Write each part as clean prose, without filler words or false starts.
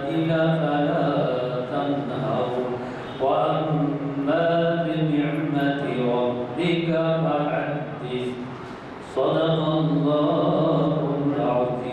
الشدائد فلا تنهروا وأما بنعمة ربك فحدث صدق الله العظيم.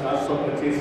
725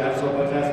450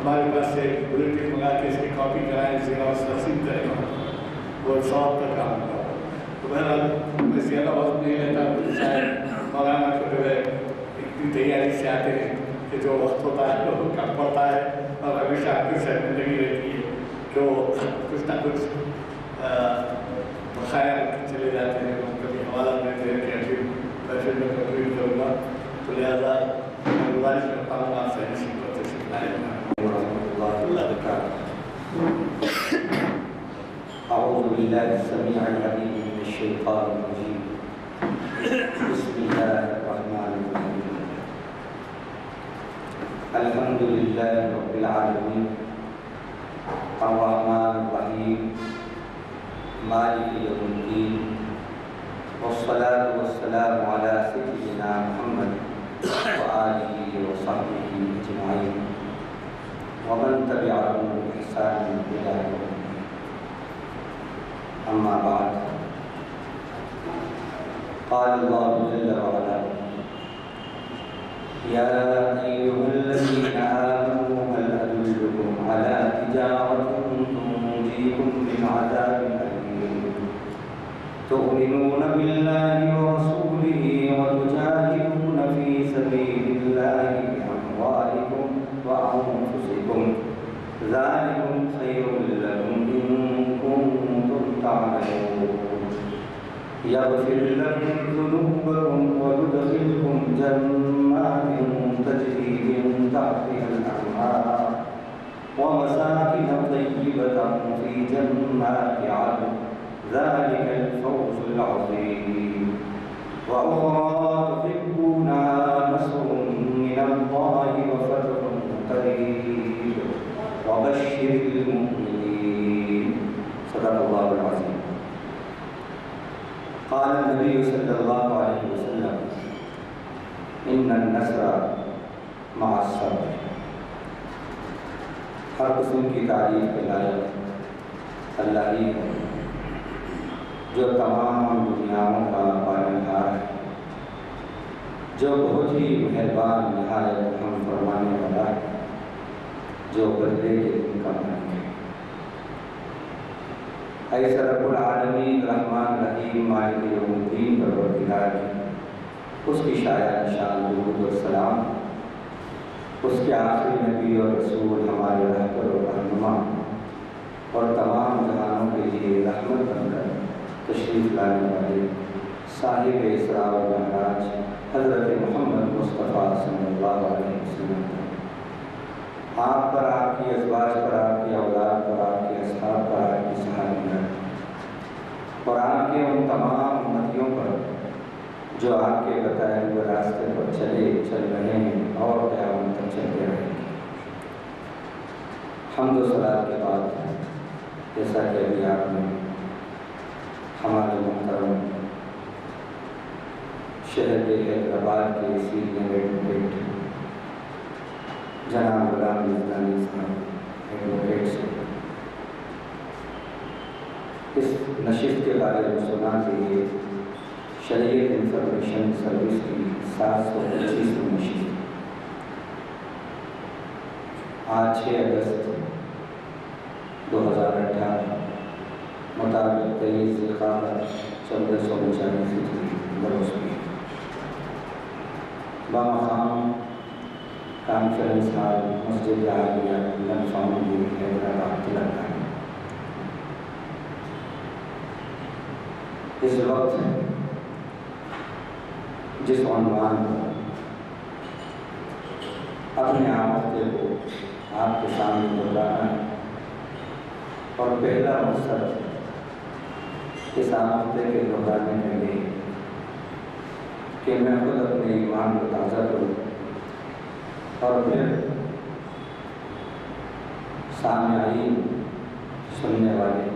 ہمارے پاس سے بلیٹن منگا کے اس کی کاپی کرائیں، زیادہ تقسیم کریں، وہ ثواب کا کام ہوگا۔ تو بہرحال میں زیادہ وقت نہیں لیتا، شاید مولانا کو جو ہے اتنی تیاری سے آتے ہیں کہ جو وقت ہوتا ہے وہ کم پڑتا ہے، اور ہمیشہ آپ کی شرمندگی رہتی ہے کہ وہ کچھ نہ کچھ بخیر چلے جاتے ہیں، وہ کبھی حوالہ دیتے ہیں کہ ابھی پیسے میں کمپلیٹ کروں گا، تو لہٰذا میں گزارش کرتا ہوں آپ سے اسی کو تشریف لائیں۔ اللہ أعوذ بالله السميع العليم من الشيطان الرجيم بسم الله الرحمن الرحيم الحمد لله رب العالمين الرحمن الرحيم مالك يوم الدين والصلاة والسلام على سيدنا محمد وآله وصحبه أجمعين ومن تبعهم بإحسان إلى يوم الدين۔ أما بعد، قال الله جل وعلا: يا أيها الذين آمنوا هل أدلكم على تجارة تنجيكم من عذاب أليم تؤمنون بالله ورسوله وتجاهدون في سبيل الله بأموالكم وأنفسكم ذلكم خير لكم إن كنتم تعلمون يغفر لكم ذنوبكم ويدخلكم جنات تجري من تحتها الأنهار ومساكن طيبة في جنات عدن ذلك الفوز العظيم وأخرى تحبونها نصر من الله وفتح قريب وبشر المؤمنين صدق الله العظيم۔ قال النبي صلى الله عليه وسلم: إن النصر مع الصبر۔ ہر قسم کی تعریف کے لائق اللہ ہی ہے جو تمام دنیاؤں کا پالنہار ہے، جو بہت ہی مہربان نہایت رحم فرمانے والا ہے، جو بدلے کے دن کا مالک ہے۔ ایسا رب العالمین رحمان رحیم مالک یوم الدین پروردگار ہے، اس کی شایع نشان درود و سلام اس کے آخری نبی اور رسول ہمارے رہبر و رہنما اور تمام جہانوں کے لیے رحمت بن کر تشریف لانے والے صاحب اسراء و معراج حضرت محمد مصطفیٰ صلی اللہ علیہ وسلم، آپ پر، آپ کی ازواج پر، آپ کی اولاد پر، آپ کے اصحاب پر، آپ کی صحابیات اور آپ کے ان تمام امتیوں پر جو آپ کے بتائے ہوئے راستے پر چل رہے ہیں اور قیامت تک چلتے رہیں گے۔ حمد و صلاۃ کے بعد جیسا کہ ابھی آپ نے ہمارے محترم شہر کے حیدرآباد کے سینئر ایڈوکیٹ جناب غلام یزدانی صاحب ایڈوکیٹ سے اس نشست کے بارے میں سنا کہ یہ شریعت انفارمیشن سروس کی 725 نشست آج 6 اگست 2018 مطابق 23 ذوالقعدہ 1449 بروز ہوئی۔ بامقام کانفرنس ہال مسجد عالیہ لن فاؤنڈری حیدرآباد تلنگانہ۔ اس وقت جس عنوان پر اپنے آمدے کو آپ کے سامنے دہرانا ہے اور پہلا مقصد اس آمدے کے دہرانے میں یہ کہ میں خود اپنے ایمان کو تازہ کروں اور پھر سامعین سننے والے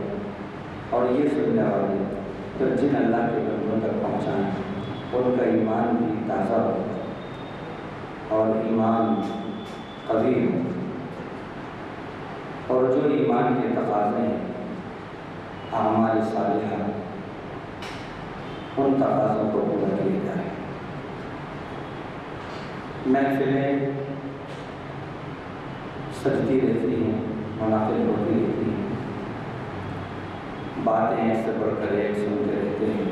اور یہ سننے والے پھر جن اللہ کے بندوں تک پہنچائیں ان کا ایمان بھی تازہ ہو اور ایمان قوی ہو، اور جو ایمان کے تقاضے ہیں اعمال صالحہ ان تقاضوں کو پورا کیا جائے۔ محفلیں سجتی رہتی ہیں، منعقد ہوتی رہتی ہیں، باتیں اس سے بڑھ کر ایک سنتے رہتے ہیں،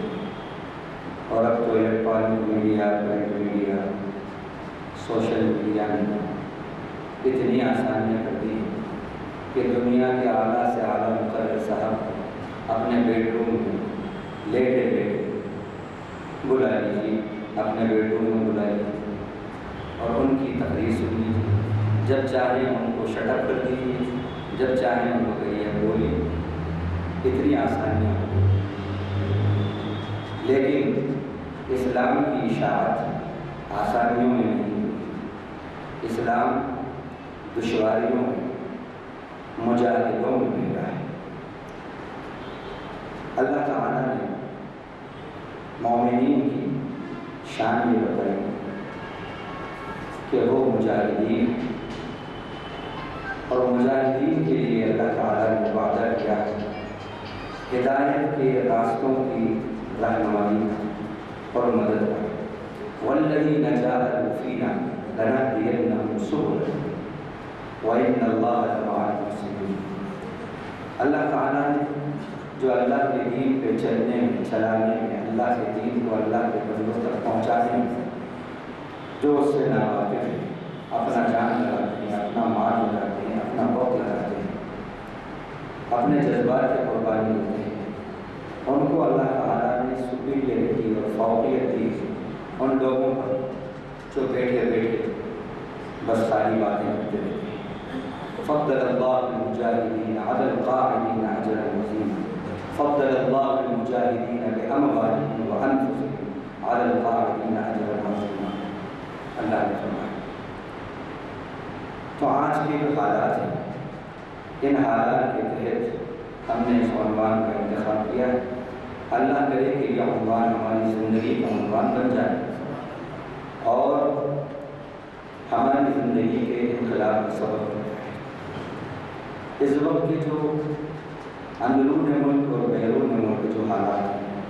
اور اب تو electronic media, print media, social media نے اتنی آسانیاں کر دی ہیں کہ دنیا کے اعلیٰ سے اعلیٰ مقرر صاحب اپنے بیڈ روم میں لیٹے لیٹے بلا لیجیے، اپنے بیڈ روم میں بلا لیجیے اور ان کی تقریر سن لیجیے، جب چاہیں ان کو شٹ اپ کر دیجیے، جب چاہیں ان کو کہیے بولیے، اتنی آسانیاں ہو گئی۔ لیکن اسلام کی اشاعت آسانیوں میں نہیں، اسلام دشواریوں میں، مجاہدوں میں مل رہا ہے۔ اللہ تعالیٰ نے مومنین کی شان یہ بتائی کہ وہ مجاہدین ہیں، اور مجاہدین کے لیے اللہ تعالیٰ نے وعدہ کیا ہے ہدایت کے راستوں کی رہنمائی اور مدد کا۔ وَالَّذِينَ جَاهَدُوا فِينَا لَنَهْدِيَنَّهُمْ سُبُلَنَا وَإِنَّ اللَّهَ لَمَعَ الْمُحْسِنِينَ۔ اللہ تعالیٰ نے جو اللہ کے دین پہ چلنے میں، چلانے میں، اللہ کے دین کو اللہ کے بندوں تک پہنچانے میں جو اس سے ناواقف ہیں، اپنا جان لگاتے ہیں، اپنا مال لگاتے ہیں، اپنا وقت لگاتے ہیں، اپنے جذبات کی قربانی دیتے ہیں، ان کو اللہ تعالیٰ نے سپیریئرٹی اور فوقیت دی ان لوگوں پر جو بیٹھے بیٹھے بس ساری باتیں کرتے رہتے ہیں۔ فضل اللہ المجاہدین علی القاعدین اجرا عظیما، فضل اللہ المجاہدین باموالہم وانفسہم علی القاعدین اجرا عظیما، اللہ نے فرمایا۔ تو آج کے جو حالات ہیں، ان حالات کے تحت ہم نے اس عنوان کا انتخاب کیا ہے۔ اللہ کرے کہ یہ عنوان ہماری زندگی کا عنوان بن جائے اور ہماری زندگی کے انقلاب کا سبب بن جائے۔ اس وقت کے جو اندرون ملک اور بیرون ملک جو حالات ہیں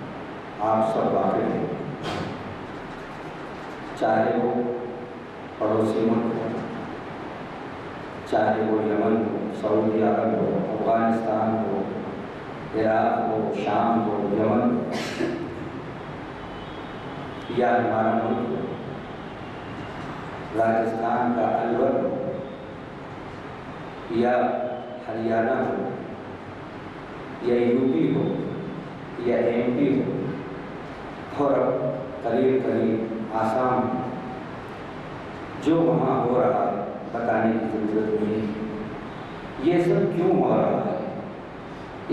آپ سب واقف ہیں، چاہے وہ پڑوسی ملک ہو، چاہے وہ یمن ہو، سعودی عرب ہو، افغانستان ہو، عراق ہو، شام ہو، یمن ہو، یا ہمارا ملک ہو، راجستھان کا الور ہو، یا ہریانہ ہو، یا یو پی ہو، یا ایم پی ہو، اور اب قریب قریب آسام ہو، جو وہاں ہو رہا ہے بتانے کی ضرورت نہیں ہے۔ یہ سب کیوں ہو رہا ہے؟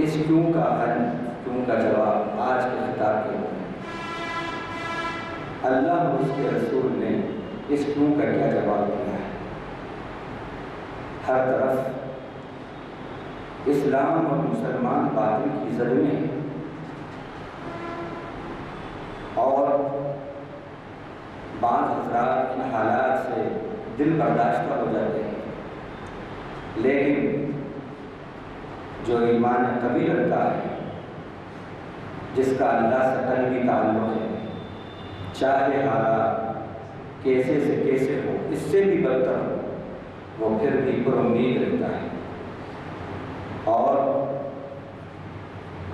اس کیوں کا حل، کیوں کا جواب آج کے خطاب کے اندر اللہ اور اس کے رسول نے اس کیوں کا کیا جواب دیا ہے۔ ہر طرف اسلام اور مسلمان باطل کی زد میں ہیں، اور بعض حضرات ان حالات سے دل برداشتہ ہو جاتے ہیں، لیکن جو ایمان قوی رکھتا ہے، جس کا اللہ سے قلبی تعلق ہے، چاہے حالات کیسے سے کیسے ہو، اس سے بھی بدتر ہو، وہ پھر بھی پر امید رہتا ہے اور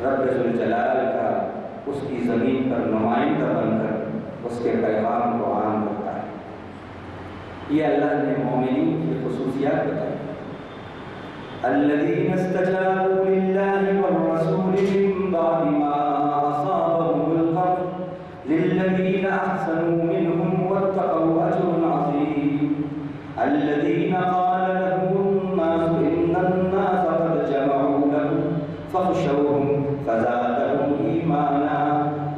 رب ذوالجلال کا اس کی زمین پر نمائندہ بن کر اس کے پیغام کو عام کرتا ہے۔ یہ اللہ نے مومنین کی خصوصیات بتائی۔ الذين استجابوا لله والرسول من بعد ما أصابهم القرح للذين أحسنوا منهم واتقوا أجر عظيم الذين قال لهم الناس إن الناس قد جمعوا لهم فاخشوهم فزادهم إيمانا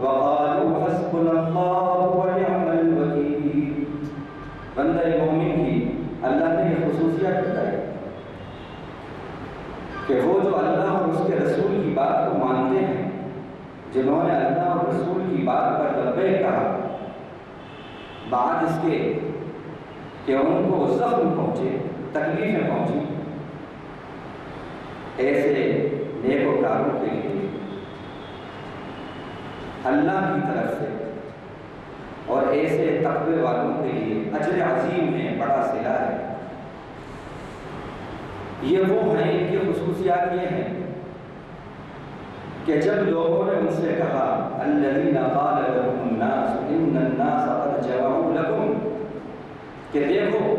وقالوا حسبنا الله ونعم الوكيل۔ بندہ مومن کی اللہ نے یہ خصوصیات بتائی کہ وہ جو اللہ اور اس کے رسول کی بات کو مانتے ہیں، جنہوں نے اللہ اور رسول کی بات پر لبیک کہا، بعد اس کے کہ ان کو زخم پہنچے، تکلیفیں پہنچی، ایسے نیکوکاروں کے لیے اللہ کی طرف سے اور اور ایسے تقوی والوں کے لیے اجر عظیم ہے، بڑا صلہ ہے۔ یہ وہ ہیں، ان کی خصوصیات یہ ہیں کہ جب لوگوں نے ان سے کہا الذین قال لهم الناس ان الناس قد جمعوا لكم، کہ دیکھو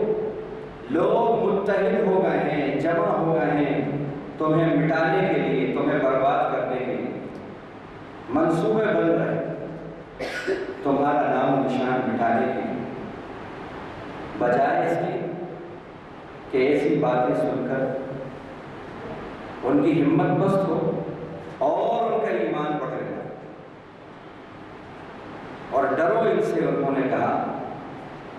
لوگ متحد ہو گئے ہیں، جمع ہو گئے ہیں تمہیں مٹانے کے لیے، تمہیں برباد کرنے کے لیے، منصوبے بن رہے تمہارا نام و نشان مٹانے کے لیے، بجائے اس کے کہ ایسی باتیں سن کر ان کی ہمت بست ہو اور ان کا ایمان بڑھ گیا اور ڈرو ان سے۔ انہوں نے کہا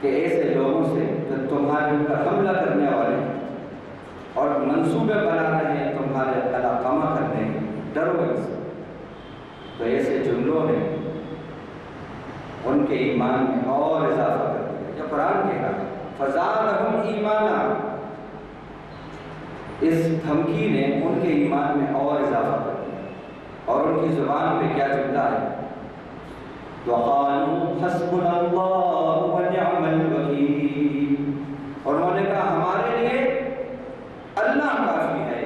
کہ ایسے لوگوں سے جو تمہارے اوپر حملہ کرنے والے ہیں اور منصوبے بنا رہے ہیں تمہارے قلعہ کرنے ہیں، ڈرو ان سے۔ تو ایسے جملوں نے ان کے ایمان میں اور اضافہ کر دیا۔ جو قرآن کہہ رہا ہے فزادہم ایمانا، اس دھمکی نے ان کے ایمان میں اور اضافہ کر دیا۔ اور ان کی زبان پہ کیا جملہ ہے؟ وَقَالُوا حَسْبُنَا اللَّهُ وَنِعْمَ الْوَكِيلُ، اور انہوں نے کہا ہمارے لیے اللہ کافی ہے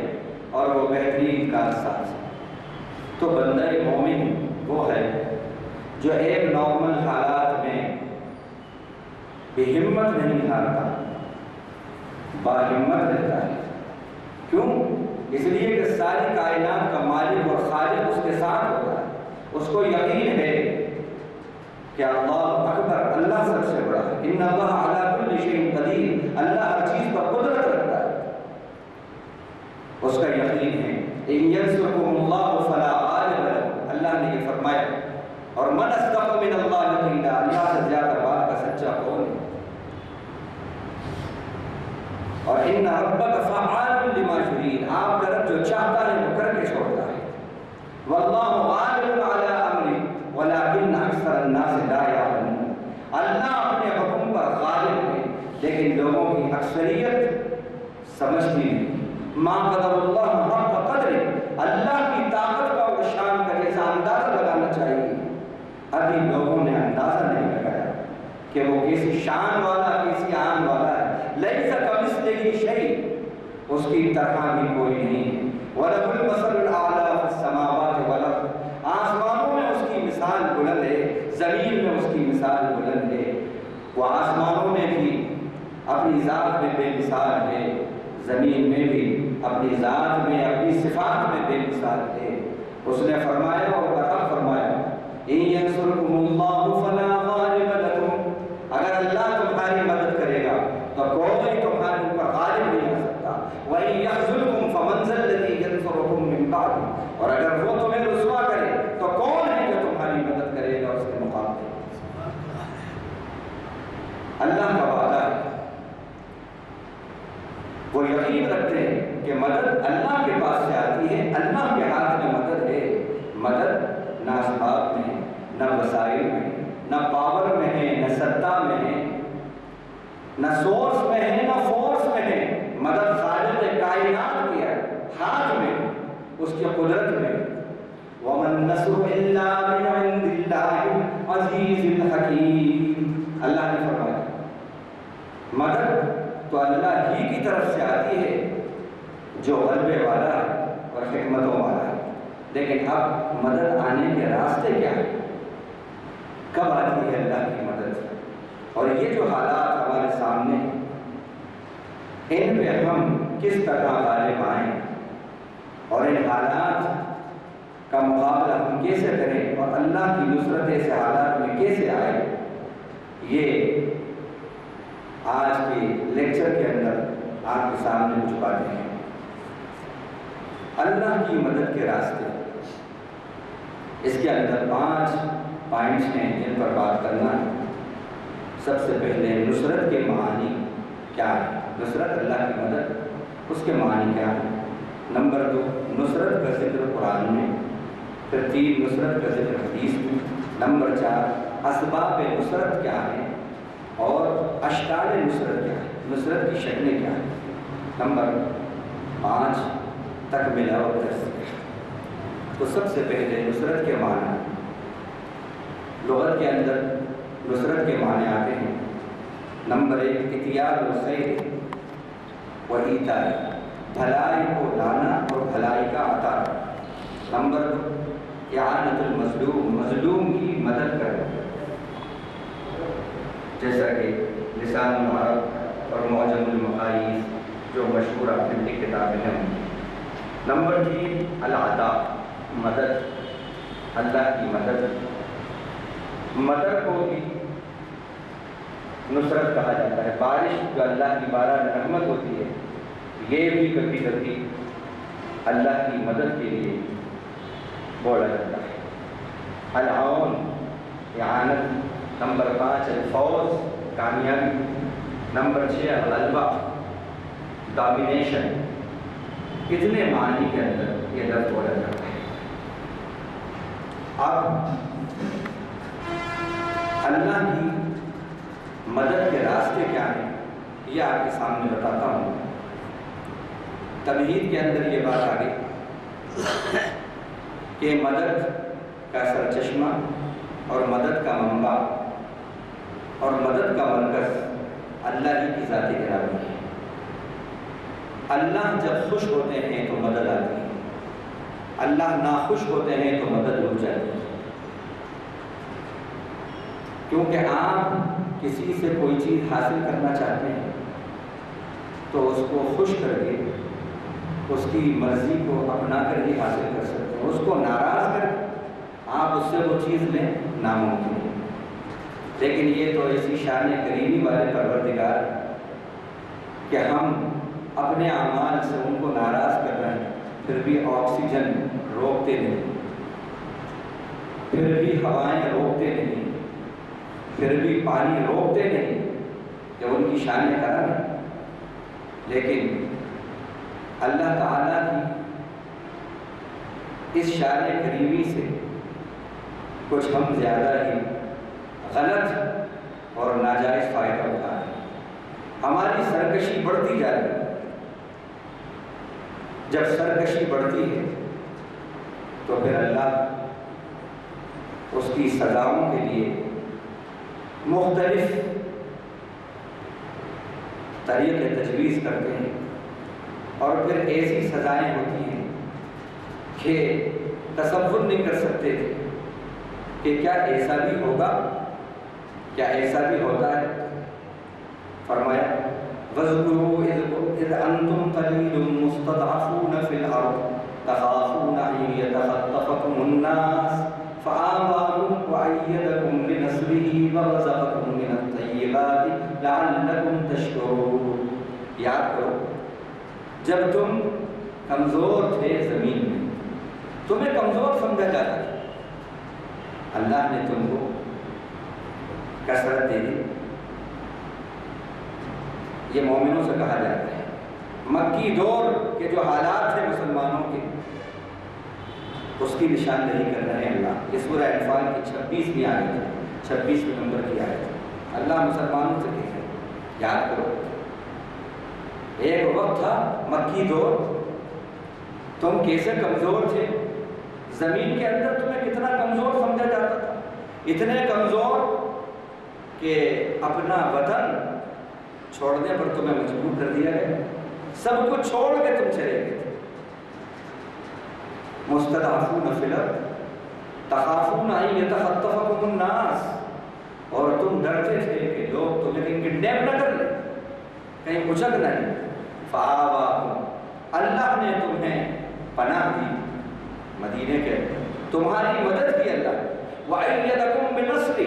اور وہ بہترین کارساز ہے۔ تو بندہ مومن وہ ہے جو ایک نارمل حالات میں بے ہمت نہیں ہارتا، باہمت رہتا ہے۔ کیوں؟ اس لیے کہ ساری کائنات کا مالک اور خالق اس کے ساتھ ہوتا ہے، اس کو یقین ہے کہ اللہ اکبر، اللہ سب سے بڑا ہے، ان اللہ علی کل شیء قدیر، اللہ ہر چیز پر قدرت رکھتا ہے، اس کا یقین ہے۔ ان ینصرکم اللہ فلا غالب لکم، اللہ نے یہ فرمایا۔ اور من اصدق من اللہ قیلا، اللہ سے زیادہ بات کا سچا کون ہے؟ اور ان ربک فعال لما یرید، آپ کا رب جو چاہتا ہے وہ کر کے چھوڑتا ہے۔ واللہ غالب علی امرہ ولکن اکثر الناس لا یعلمون، اللہ اپنے حکم پر غالب ہے لیکن لوگوں کی اکثریت سمجھتی نہیں۔ ما قدر اللہ حق قدر، اللہ کی طاقت کا اور شان کا جیسا اندازہ لگانا چاہیے، ابھی لوگوں نے اندازہ نہیں لگایا کہ وہ کیسی شان والا، کیسی آن والا ہے۔ لیس کمثلہ شیء، اس کی طرح بھی کوئی نہیں ہے۔ وَلَهُ الْمَثَلُ الْأَعْلَىٰ فِي السَّمَاوَاتِ وَالْأَرْضِ، آسمانوں میں اس کی مثال بلند ہے، زمین میں اس کی مثال بلند ہے۔ وہ آسمانوں میں بھی اپنی ذات میں بے مثال ہے، زمین میں بھی اپنی ذات میں، اپنی صفات میں بے مثال ہے۔ اس نے فرمایا اور برحق فرمایا ان ینصرکم اللہ فلا غالب لکم، اگر اللہ تمہاری مدد کرے گا تو کوئی تمہارے اوپر غالب نہیں آ سکتا۔ وَإِن يَخْذُلْكُمْ فَمَنْ ذَا الَّذِي يَنصُرُكُم مِّن بَعْدِهِ، اور اگر وہ تمہیں رسوا کرے تو کون ہے جو تمہاری مدد کرے گا اس کے مقابلے؟ اللہ کا وعدہ ہے، وہ یقین رکھتے ہیں کہ مدد اللہ کے پاس سے آتی ہے، اللہ کے ہاتھ میں مدد ہے۔ مدد نہ اسباب میں ہے، نہ وسائل میں ہے، نہ پاور میں ہے، نہ سطح میں ہے، نہ سورس میں ہے، نہ فورس میں ہے۔ مدد خالق کائنات کی ہے، ہاتھ میں، اس کی قدرت میں۔ وَمَن نَّصْرُ إِلَّا مِنْ عِندِ اللَّهِ الْعَزِيزِ الْحَكِيمِ، اللہ نے فرمایا مدد تو اللہ ہی کی طرف سے آتی ہے جو غلبے والا ہے اور حکمتوں والا ہے۔ لیکن اب مدد آنے کے راستے کیا ہیں؟ کب آتی ہے اللہ کی مدد؟ اور یہ جو حالات ہمارے سامنے ہیں، ان پہ ہم کس طرح غالب آئیں اور ان حالات کا مقابلہ ہم کیسے کریں اور اللہ کی نصرت ایسے حالات میں کیسے آئے، یہ آج کے لیکچر کے اندر آپ کے سامنے کچھ باتیں ہیں۔ اللہ کی مدد کے راستے، اس کے اندر 5 پوائنٹس ہیں جن پر بات کرنا ہے۔ سب سے پہلے نصرت کے معانی کیا ہے؟ نصرت، اللہ کی مدد، اس کے معنی کیا ہے؟ نمبر 2، نصرت کا ذکر قرآن میں، پھر 3، نصرت کا ذکر حدیث میں، نمبر 4، اسباب نصرت کیا ہے اور اشکال نصرت کیا ہے، نصرت کی شکلیں کیا ہیں، نمبر 5، تکملہ اور تفصیل۔ تو سب سے پہلے نصرت کے معنی، لغت کے اندر نصرت کے معنی آتے ہیں، نمبر 1 اتیاد الخیر و ایتاء، بھلائی کو لانا اور بھلائی کا عطا۔ نمبر 2 اعانت المظلوم، مظلوم کی مدد کرنا، جیسا کہ لسان العرب اور معجم المقاییس جو مشہور اپنی کتابیں ہیں۔ نمبر 3 العطا، مدد، اللہ کی مدد۔ مدد کو بھی نصرت کہا جاتا ہے۔ بارش جو اللہ کی بارہ رحمت ہوتی ہے، یہ بھی کبھی کبھی اللہ کی مدد کے لیے بولا جاتا ہے۔ العون، اعانت۔ نمبر 5 الفوز، کامیابی۔ نمبر 6 غلبہ، ڈومینیشن۔ کتنے معنی کے اندر یہ لفظ بولا جاتا ہے۔ اب اللہ کی مدد کے راستے کیا ہیں یہ آپ کے سامنے بتاتا ہوں۔ تمہید کے اندر یہ بات آ گئی کہ مدد کا سرچشمہ اور مدد کا منبع اور مدد کا مرکز اللہ ہی کی ذات گرامی ہے۔ اللہ جب خوش ہوتے ہیں تو مدد آتی ہے، اللہ ناخوش ہوتے ہیں تو مدد رک جاتی ہے۔ کیونکہ آپ کسی سے کوئی چیز حاصل کرنا چاہتے ہیں تو اس کو خوش کر کے اس کی مرضی کو اپنا کر ہی حاصل کر سکتے ہیں۔ اس کو ناراض کر کے آپ اس سے وہ چیز لیں ناممکن ہے۔ لیکن یہ تو اسی شان کریمی والے پروردگار کہ ہم اپنے اعمال سے ان کو ناراض کر رہے ہیں، پھر بھی آکسیجن روکتے نہیں، پھر بھی ہوائیں روکتے نہیں، پھر بھی پانی روکتے نہیں، کہ ان کی شان کرم ہے۔ لیکن اللہ تعالیٰ کی اس شان کریمی سے کچھ ہم زیادہ ہی غلط اور ناجائز فائدہ اٹھا رہے ہیں۔ ہماری سرکشی بڑھتی جا رہی ہے۔ جب سرکشی بڑھتی ہے تو پھر اللہ اس کی سزاؤں کے لیے مختلف طریقے تجویز کرتے ہیں، اور پھر ایسی سزائیں ہوتی ہیں کہ تصور نہیں کر سکتے تھے کہ کیا ایسا بھی ہوگا، کیا ایسا بھی ہوتا ہے۔ فرمایا وَاذْكُرُوا إِذْ أَنْتُمْ قَلِيلٌ مُسْتَضْعَفُونَ فِي الْأَرْضِ تَخَافُونَ أَنْ يَتَخَطَّفَكُمُ النَّاسُ فَآوَاكُمْ وَأَيَّدَكُمْ بِنَصْرِهِ وَرَزَقَكُمْ مِنَ الطَّيِّبَاتِ لَعَلَّكُمْ تَشْكُرُونَ۔ یاد کرو جب تم کمزور تھے زمین میں، تمہیں کمزور سمجھا جاتا تھا، اللہ نے تم کو کثرت دے دی۔ یہ مومنوں سے کہا جاتا ہے۔ مکی دور کے جو حالات تھے مسلمانوں کے، اس کی نشاندہی کر رہے ہیں اللہ۔ یہ سورہ انفال کی 26ویں آیت ہے، 26ویں نمبر کی آیت ہے۔ اللہ مسلمانوں سے کہتے ہیں یاد کرو ایک وقت تھا مکی دور، تم کیسے کمزور تھے، زمین کے اندر تمہیں کتنا کمزور سمجھا جاتا تھا، اتنے کمزور کہ اپنا وطن چھوڑنے پر تمہیں مجبور کر دیا گیا، سب کچھ چھوڑ کے تم چلے گئے تھے۔ مستضعفون فی الارض تخافون ان یتخطفکم الناس، اور تم ڈرتے تھے کہ لوگ تمہیں کہیں کڈنیپ نہ کر لیں، کہیں اچک نہیں۔ فآواکم، اللہ نے تمہیں پناہ دی مدینے کے، تمہاری مدد کی اللہ، وَأَيَّدَكُمْ بِنَصْرِهِ،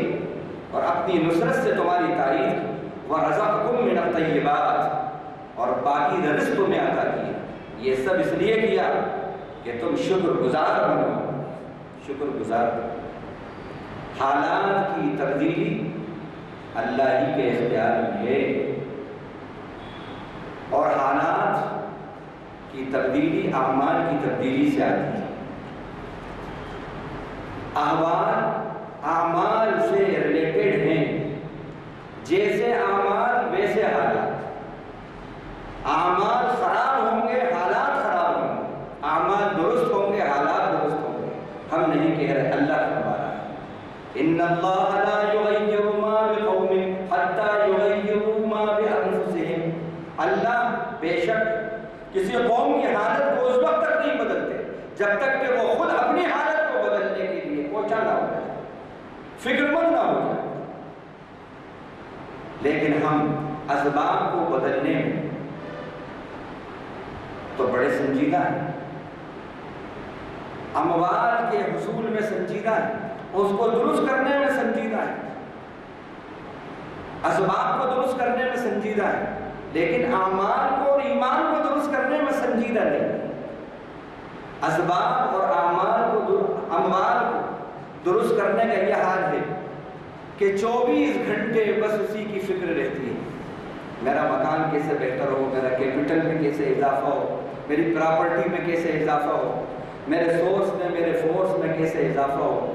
اور اپنی نصرت سے تمہاری تائید، وَرَزَقَكُمْ مِنَ الطَّيِّبَاتِ، اور پاکیزہ رزق تمہیں عطا کیا۔ یہ سب اس لیے کیا کہ تم شکر گزار بنو، شکر گزار بنو۔ حالات کی تبدیلی اللہ ہی کے اختیار میں ہے، اور حالات کی تبدیلی اعمال کی تبدیلی سے آتی ہے۔ احوال اعمال سے ریلیٹڈ ہیں، جیسے اعمال ویسے حالات۔ اعمال خراب ہوں گے حالات خراب ہوں گے، اعمال درست ہوں گے حالات درست ہوں گے۔ ہم نہیں کہہ رہے، اللہ فرما رہا ہے ان اللہ لا یغیر ما بقوم حتی یغیروا ما بانفسہم، اللہ بے شک کسی قوم کی حالت کو اس وقت تک نہیں بدلتے جب تک کہ وہ خود اپنی حالت کو بدلنے کے لیے کوشاں نہ ہو جائے، فکر مند نہ ہو جائے۔ لیکن ہم اسباب کو بدلنے میں تو بڑے سنجیدہ ہیں، اموال کے حصول میں سنجیدہ ہیں، اس کو درست کرنے میں سنجیدہ ہیں، اسباب کو درست کرنے میں سنجیدہ ہیں، لیکن اعمال کو اور ایمان کو درست کرنے میں سنجیدہ نہیں۔ اسباب اور اموال کو درست کرنے کا یہ حال ہے کہ 24 گھنٹے بس اسی کی فکر رہتی ہے، میرا مکان کیسے بہتر ہو، میرا کیپٹل میں کیسے اضافہ ہو، میری پراپرٹی میں کیسے اضافہ ہو، میرے سورس میں میرے فورس میں کیسے اضافہ ہو،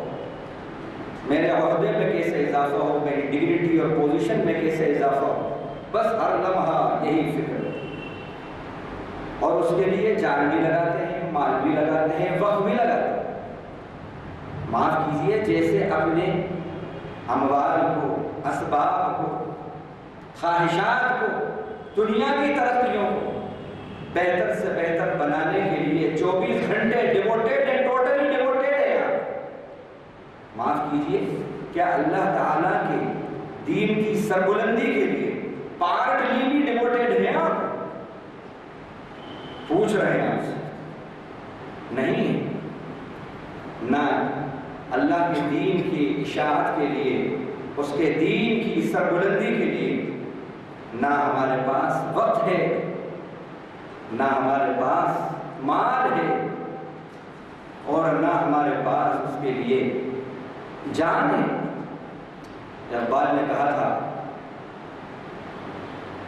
میرے عہدے میں کیسے اضافہ ہو، میری ڈگنیٹی اور پوزیشن میں کیسے اضافہ ہو، بس ہر لمحہ یہی فکر ہے۔ اور اس کے لیے جان بھی لگاتے ہیں، مال بھی لگاتے ہیں، وقت بھی لگاتے ہیں۔ معاف کیجئے، جیسے اپنے اموال کو، اسباب کو، خواہشات کو، دنیا کی ترقیوں کو بہتر سے بہتر بنانے کے لیے 24 گھنٹے ڈیووٹیڈ ہیں، ٹوٹلی ڈیووٹیڈ ہیں آپ۔ معاف کیجئے، کیا اللہ تعالیٰ کے دین کی سربلندی کے لیے پارٹلی بھی ڈیووٹیڈ ہیں آپ؟ پوچھ رہے ہیں آپ سے، نہیں، نہ اللہ کے دین کی اشاعت کے لیے، اس کے دین کی سربلندی کے لیے نہ ہمارے پاس وقت ہے، نہ ہمارے پاس مال ہے، اور نہ ہمارے پاس اس کے لیے جان ہے۔ اقبال نے کہا تھا،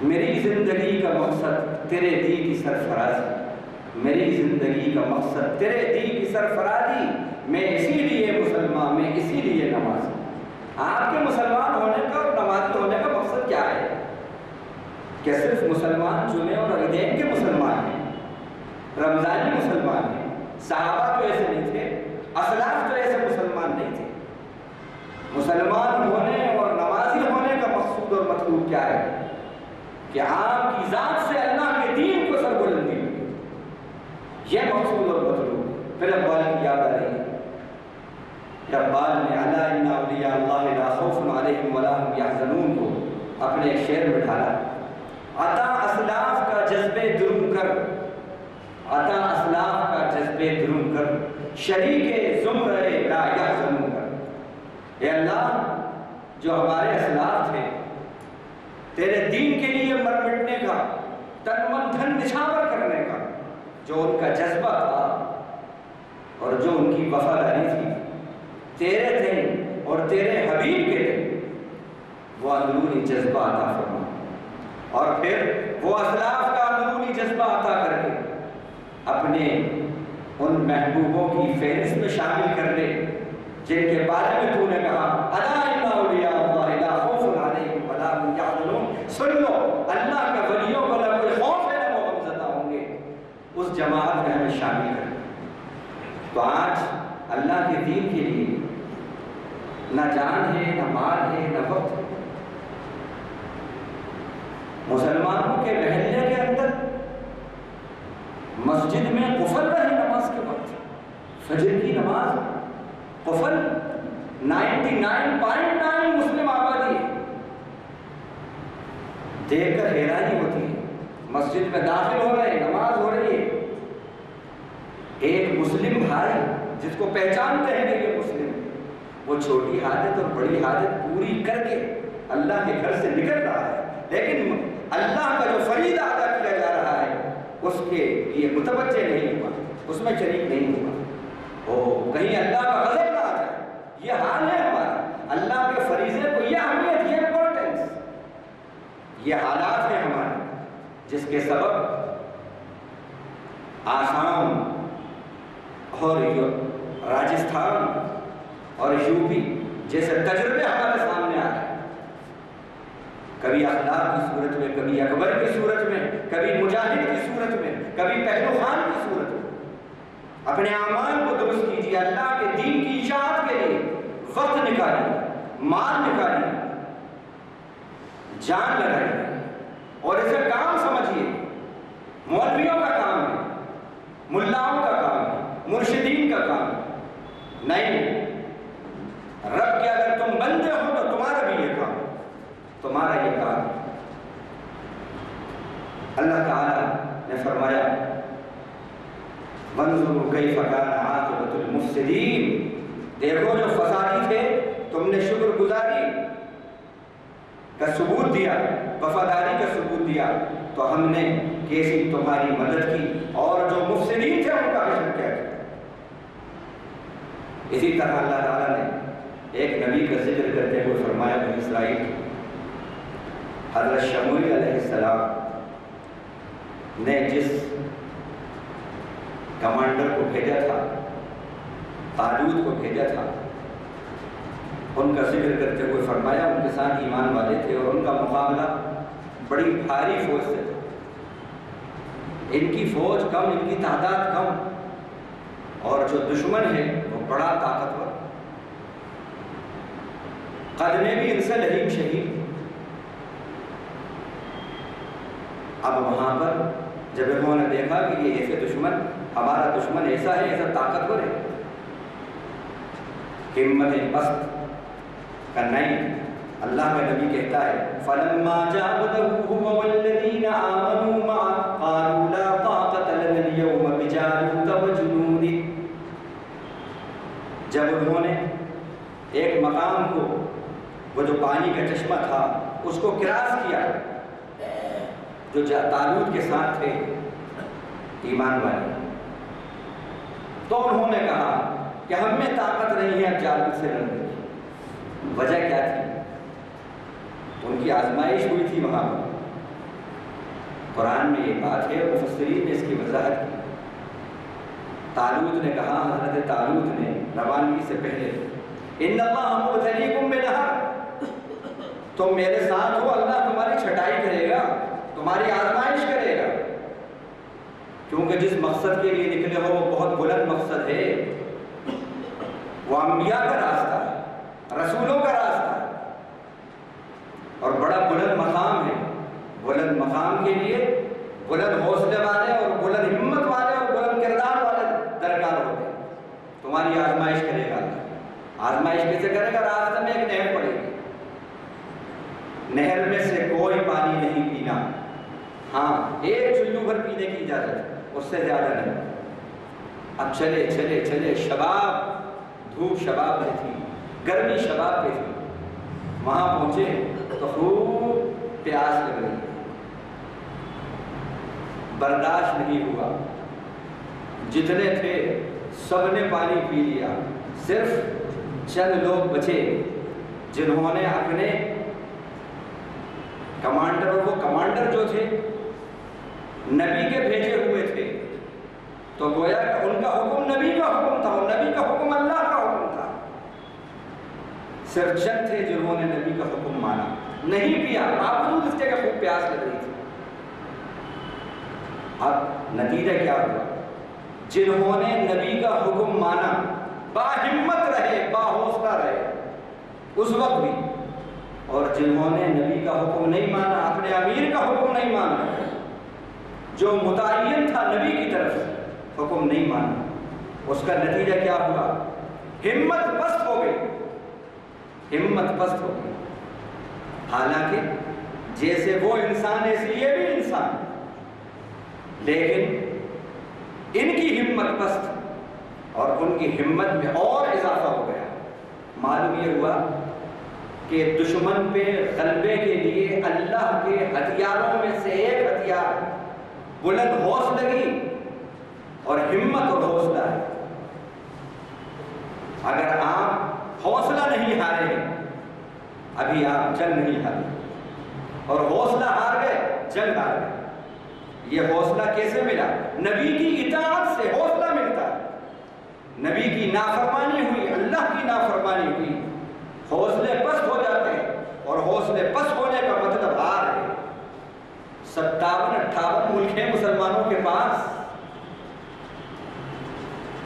میری زندگی کا مقصد تیرے دی کی سرفرازی، میری زندگی کا مقصد تیرے دی کی سرفرازی، میں اسی لیے مسلمان، میں اسی لیے نمازی۔ آپ کے مسلمان ہونے کا اور نمازی ہونے کا مقصد کیا ہے؟ کیا صرف مسلمان جمعے اور عیدین کے مسلمان ہیں، رمضانی مسلمان ہیں؟ صحابہ تو ایسے نہیں تھے، اسلاف تو ایسے مسلمان نہیں تھے۔ مسلمان ہونے اور نمازی ہونے کا مقصود اور مطلوب کیا ہے؟ کہ آپ کی ذات سے اللہ کے دین کو سربلندی ملے، یہ مقصود اور مطلوب۔ پھر اقبال کی یاد آ رہی ہے، اقبال نے الا ان اولیاء اللہ لا خوف علیہم ولا هم یحزنون کو اپنے ایک شعر میں ڈھالا، عطا اسلاف کا جذبے درون کر، عطا اسلاف کا جذبے درون کر، شریک زمرے لا یحزنون کر۔ اے اللہ، جو ہمارے اسلاف تھے، تیرے دین کے لیے مر مٹنے کا، تن من دھن نچھاور کرنے کا جو ان کا جذبہ تھا اور جو ان کی وفاداری تھی، تیرے تھے اور تیرے حبیب کے تھے، وہ اندرونی جذبہ عطا فرما، اور پھر وہ اسلاف کا اندرونی جذبہ عطا کر کے اپنے ان محبوبوں کی فہرست میں شامل کر لے جن کے بارے میں تو نے کہا الا ان اولیاء اللہ لا خوف علیہم ولا هم یحزنون۔ سن لو، اللہ کے ولیوں کو نہ کوئی خوف ہے نہ وہ غمزدہ ہوں گے، اس جماعت میں ہمیں شامل کر۔ تو آج اللہ کے دین کے لیے نہ جان ہے، نہ مال ہے، نہ وقت ہے۔ مسلمانوں کے محلے کے اندر مسجد میں قفل رہے نماز کے وقت، فجر کی نماز قفل 99.9 مسلم آبادی ہے، دیکھ کر حیرانی ہوتی ہے۔ مسجد میں داخل ہو رہے، نماز ہو رہی ہے، ایک مسلم بھائی جس کو پہچانتے ہیں کہ یہ مسلم ہے، وہ چھوٹی حاجت اور بڑی حاجت پوری کر کے اللہ کے گھر سے نکل رہا ہے، لیکن اللہ کا جو فریضہ ادا کیا جا رہا ہے اس کے لیے متوجہ نہیں ہوا، اس میں شریک نہیں ہوا۔ کہیں اللہ کا غضب نہ آ جائے، یہ حال ہے ہمارا۔ اللہ کے فریضے کو یہ اہمیت، یہ امپورٹنس، یہ حالات ہیں ہمارے جس کے سبب آسام اور راجستھان اور یوپی جیسے تجربے ہمارے سامنے آ رہے ہیں، کبھی اخلاق کی صورت میں، کبھی اکبر کی صورت میں، کبھی مجاہد کی صورت میں، کبھی پہلو خان کی صورت میں۔ اپنے اعمال کو درست کیجیے، اللہ کے دین کی اشاعت کے لیے وقت نکالیے، مال نکالیے، جان لگائیے اور اسے کام سمجھیے۔ مولویوں کا کام ہے، ملاؤں کا کام ہے، مرشدین کا کام ہے، نہیں۔ رب کے اگر تم بندے ہو تو تمہارا بھی یہ کام ہے، تمہارا یہ کام ہے۔ اللہ تعالیٰ نے فرمایا وَانظُرُوا كَيْفَ كَانَ عَاقِبَةُ الْمُفْسِدِينَ، دیکھو جو فسادی تھے تم نے شکر گزاری کا ثبوت دیا، وفاداری کا ثبوت دیا تو ہم نے کیسی تمہاری مدد کی، اور جو مفسدین تھے ان کا حشر کیا کیا۔ اسی طرح اللہ تعالیٰ نے ایک نبی کا ذکر کرتے ہوئے فرمایا بنی اسرائیل، حضرت شموئیل علیہ السلام نے جس کمانڈر کو بھیجا تھا، طالوت کو بھیجا تھا، ان کا ذکر کرتے ہوئے فرمایا ان کے ساتھ ایمان والے تھے اور ان کا مقابلہ بڑی بھاری فوج سے تھا۔ ان کی فوج کم، ان کی تعداد کم، اور جو دشمن ہے وہ بڑا طاقتور، قد میں بھی ان سے لہیم شہید۔ اب وہاں پر جب انہوں نے دیکھا کہ یہ ایسے دشمن، ہمارا دشمن ایسا ہے، ایسا طاقتور ہے، ہمت پست کا نہیں، اللہ کا نبی کہتا ہے فَلَمَّا جَاوَزَهُ هُوَ وَالَّذِينَ آمَنُوا مَعَهُ قَالُوا لَا طَاقَةَ لَنَا الْيَوْمَ بِجَالُوتَ وَجُنُودِهِ، جب انہوں نے ایک مقام کو، وہ جو پانی کا چشمہ تھا، اس کو کراس کیا، جو طالوت کے ساتھ تھے ایمان والے، تو انہوں نے کہا کہ ہم میں طاقت نہیں ہے اب جالوت سے لڑنے کی۔ وجہ کیا تھی؟ ان کی آزمائش ہوئی تھی وہاں پر۔ قرآن میں یہ بات ہے، مفسرین نے اس کی وضاحت کی۔ طالوت نے کہا، حضرت طالوت نے روانگی سے پہلے، ان اللہ مبتلیکم بنہر، تم میرے ساتھ ہو، اللہ تمہاری چھٹائی کرے گا، تمہاری آزمائش کرے گا، کیونکہ جس مقصد کے لیے نکلے ہو وہ بہت بلند مقصد ہے، وہ انبیاء کا راستہ ہے، رسولوں کا راستہ ہے، اور بڑا بلند مقام ہے۔ بلند مقام کے لیے بلند حوصلے والے اور بلند ہمت والے اور بلند کردار والے درکار ہوتے ہیں۔ تمہاری آزمائش کرے گا اللہ۔ آزمائش کیسے کرے گا؟ راستے میں ایک نہر پڑے گی، نہر میں سے کوئی پانی نہیں پینا، ہاں ایک چلو بھر پینے کی اجازت، اس سے زیادہ نہیں۔ اب چلے چلے چلے، شباب، دھوپ شباب میں تھی، گرمی شباب پہ تھی، وہاں پہنچے تو خوب پیاس لگ رہی، برداشت نہیں ہوا، جتنے تھے سب نے پانی پی لیا، صرف چند لوگ بچے جنہوں نے اپنے کمانڈر، اور وہ کمانڈر جو تھے نبی کے بھیجے ہوئے تھے، تو گویا کہ ان کا حکم نبی کا حکم تھا، اور نبی کا حکم اللہ کا حکم تھا۔ صرف چند تھے جنہوں نے نبی کا حکم مانا، نہیں پیا، باوجود اس کے کہ خوب پیاس لگ رہی تھی۔ اب نتیجہ کیا ہوا؟ جنہوں نے نبی کا حکم مانا، باہمت رہے، باحوصلہ رہے اس وقت بھی، اور جنہوں نے نبی کا حکم نہیں مانا، اپنے امیر کا حکم نہیں مانا، جو متعین تھا نبی کی طرف سے، حکم نہیں مانا، اس کا نتیجہ کیا ہوا؟ ہمت پست ہو گئی، ہمت پست ہو گئی۔ حالانکہ جیسے وہ انسان ایسے یہ بھی انسان، لیکن ان کی ہمت پست اور ان کی ہمت میں اور اضافہ ہو گیا۔ معلوم یہ ہوا کہ دشمن پہ غلبے کے لیے اللہ کے ہتھیاروں میں سے ایک ہتھیار بلند حوصلگی اور ہمت اور حوصلہ ہے۔ اگر آپ حوصلہ نہیں ہارے ہیں، ابھی آپ جنگ نہیں ہارے، اور حوصلہ ہار گئے، جنگ ہار گئے۔ یہ حوصلہ کیسے ملا؟ نبی کی اطاعت سے حوصلہ ملتا ہے۔ نبی کی نافرمانی ہوئی، اللہ کی نافرمانی ہوئی، حوصلے پست ہو جاتے ہیں، اور حوصلے پست ہونے کا مطلب ہار ہے۔ 57-58 ملک ہیں مسلمانوں کے پاس،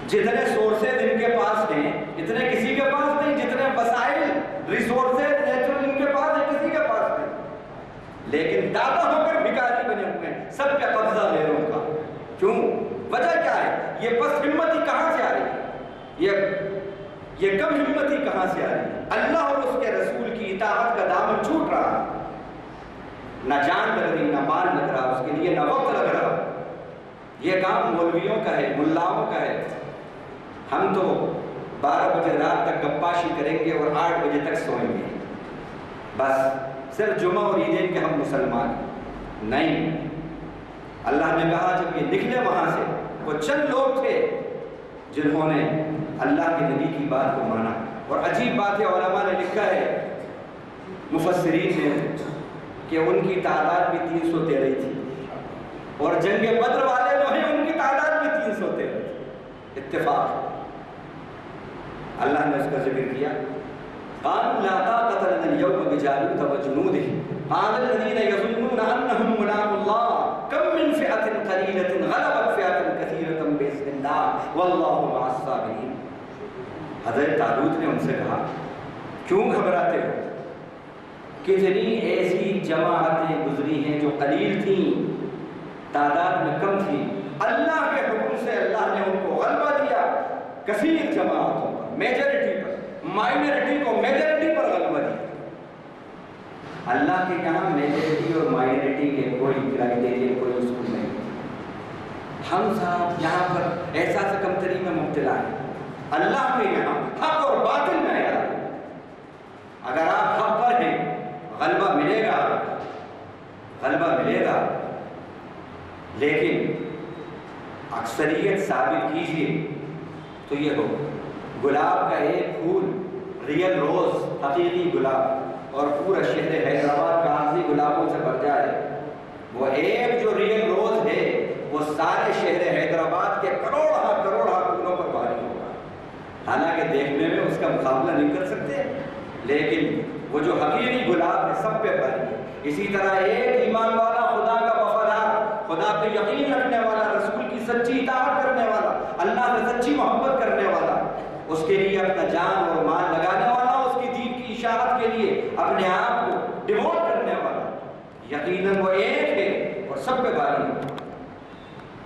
جتنے سورسز ان کے پاس ہیں اتنے کسی کے پاس نہیں، جتنے وسائل ریسورسز نیچرل ان کے پاس ہیں کسی کے پاس نہیں، لیکن داتا ہو کر بھکاری بنے ہوئے ہیں، سب پہ قبضہ غیروں کا۔ کیوں؟ وجہ کیا ہے؟ یہ بس ہمتی کہاں سے آ رہی ہے؟ یہ کم ہمتی کہاں سے آ رہی ہے؟ اللہ اور اس کے رسول کی اطاعت کا دامن چھوٹ رہا ہے، نہ جان لگ رہی، نہ مال لگ رہا اس کے لیے، نہ وقت لگ رہا۔ یہ کام مولویوں کا ہے، ملاؤں کا ہے۔ ہم تو 12 بجے رات تک گپاشی کریں گے اور 8 بجے تک سوئیں گے، بس صرف جمعہ اور عیدین کے ہم مسلمان نہیں۔ اللہ نے کہا جب یہ نکلے وہاں سے، وہ چند لوگ تھے جنہوں نے اللہ کے نبی کی بات کو مانا۔ اور عجیب بات ہے، علماء نے لکھا ہے، مفسرین نے، کہ ان کی تعداد بھی 313 تھی، اور جنگ بدر والے جو ہیں ان کی تعداد بھی 313 تھی، اتفاق۔ اللہ نے اس کا ذکر کیا، قالوا لا طاقة لنا اليوم بجالوت وجنوده قال الذين يظنون أنهم ملاقو الله كم من فئة قليلة غلبت فئة كثيرة بإذن الله والله مع الصابرين۔ حضرت طالوت نے ان سے کہا کیوں گھبراتے ہو؟ کتنی ایسی جماعتیں گزری ہیں جو قلیل تھیں، تعداد میں کم تھی، اللہ کے حکم سے اللہ نے ان کو غلبہ دیا کثیر جماعتوں پر، میجورٹی پر، مائنورٹی کو میجورٹی پر غلبہ دیا۔ اللہ کے یہاں میجورٹی اور مائنورٹی کے کوئی کرائٹیریا، کوئی اصول نہیں۔ ہم صاحب یہاں پر احساس کمتری میں مبتلا ہے، اللہ کے یہاں حق اور باطل میں ہے۔ اگر آپ حق پر ہیں غلبہ ملے گا، غلبہ ملے گا، لیکن اکثریت ثابت کیجیے تو یہ ہو گلاب کا ایک پھول، ریئل روز، حقیقی گلاب، اور پورا شہر حیدرآباد کاغذی گلابوں سے بھر جائے، وہ ایک جو ریئل روز ہے وہ سارے شہر حیدرآباد کے کروڑہ پھولوں پر بھاری ہوگا۔ حالانکہ دیکھنے میں اس کا مقابلہ نہیں کر سکتے، لیکن وہ جو حقیقی گلاب ہے سب پہ بھاری ہے۔ اسی طرح ایک ایمان والا، خدا کا وفادار، خدا پہ یقین رکھنے والا، رسول کی سچی اطاعت کرنے والا، اللہ سے سچی محبت کرنے والا، اس کے لیے اپنا جان اور مال لگانے والا، اس کی دین کی اشاعت کے لیے اپنے آپ کو ڈیووٹ کرنے والا، یقیناً وہ ایک ہے اور سب پہ بھاری ہے۔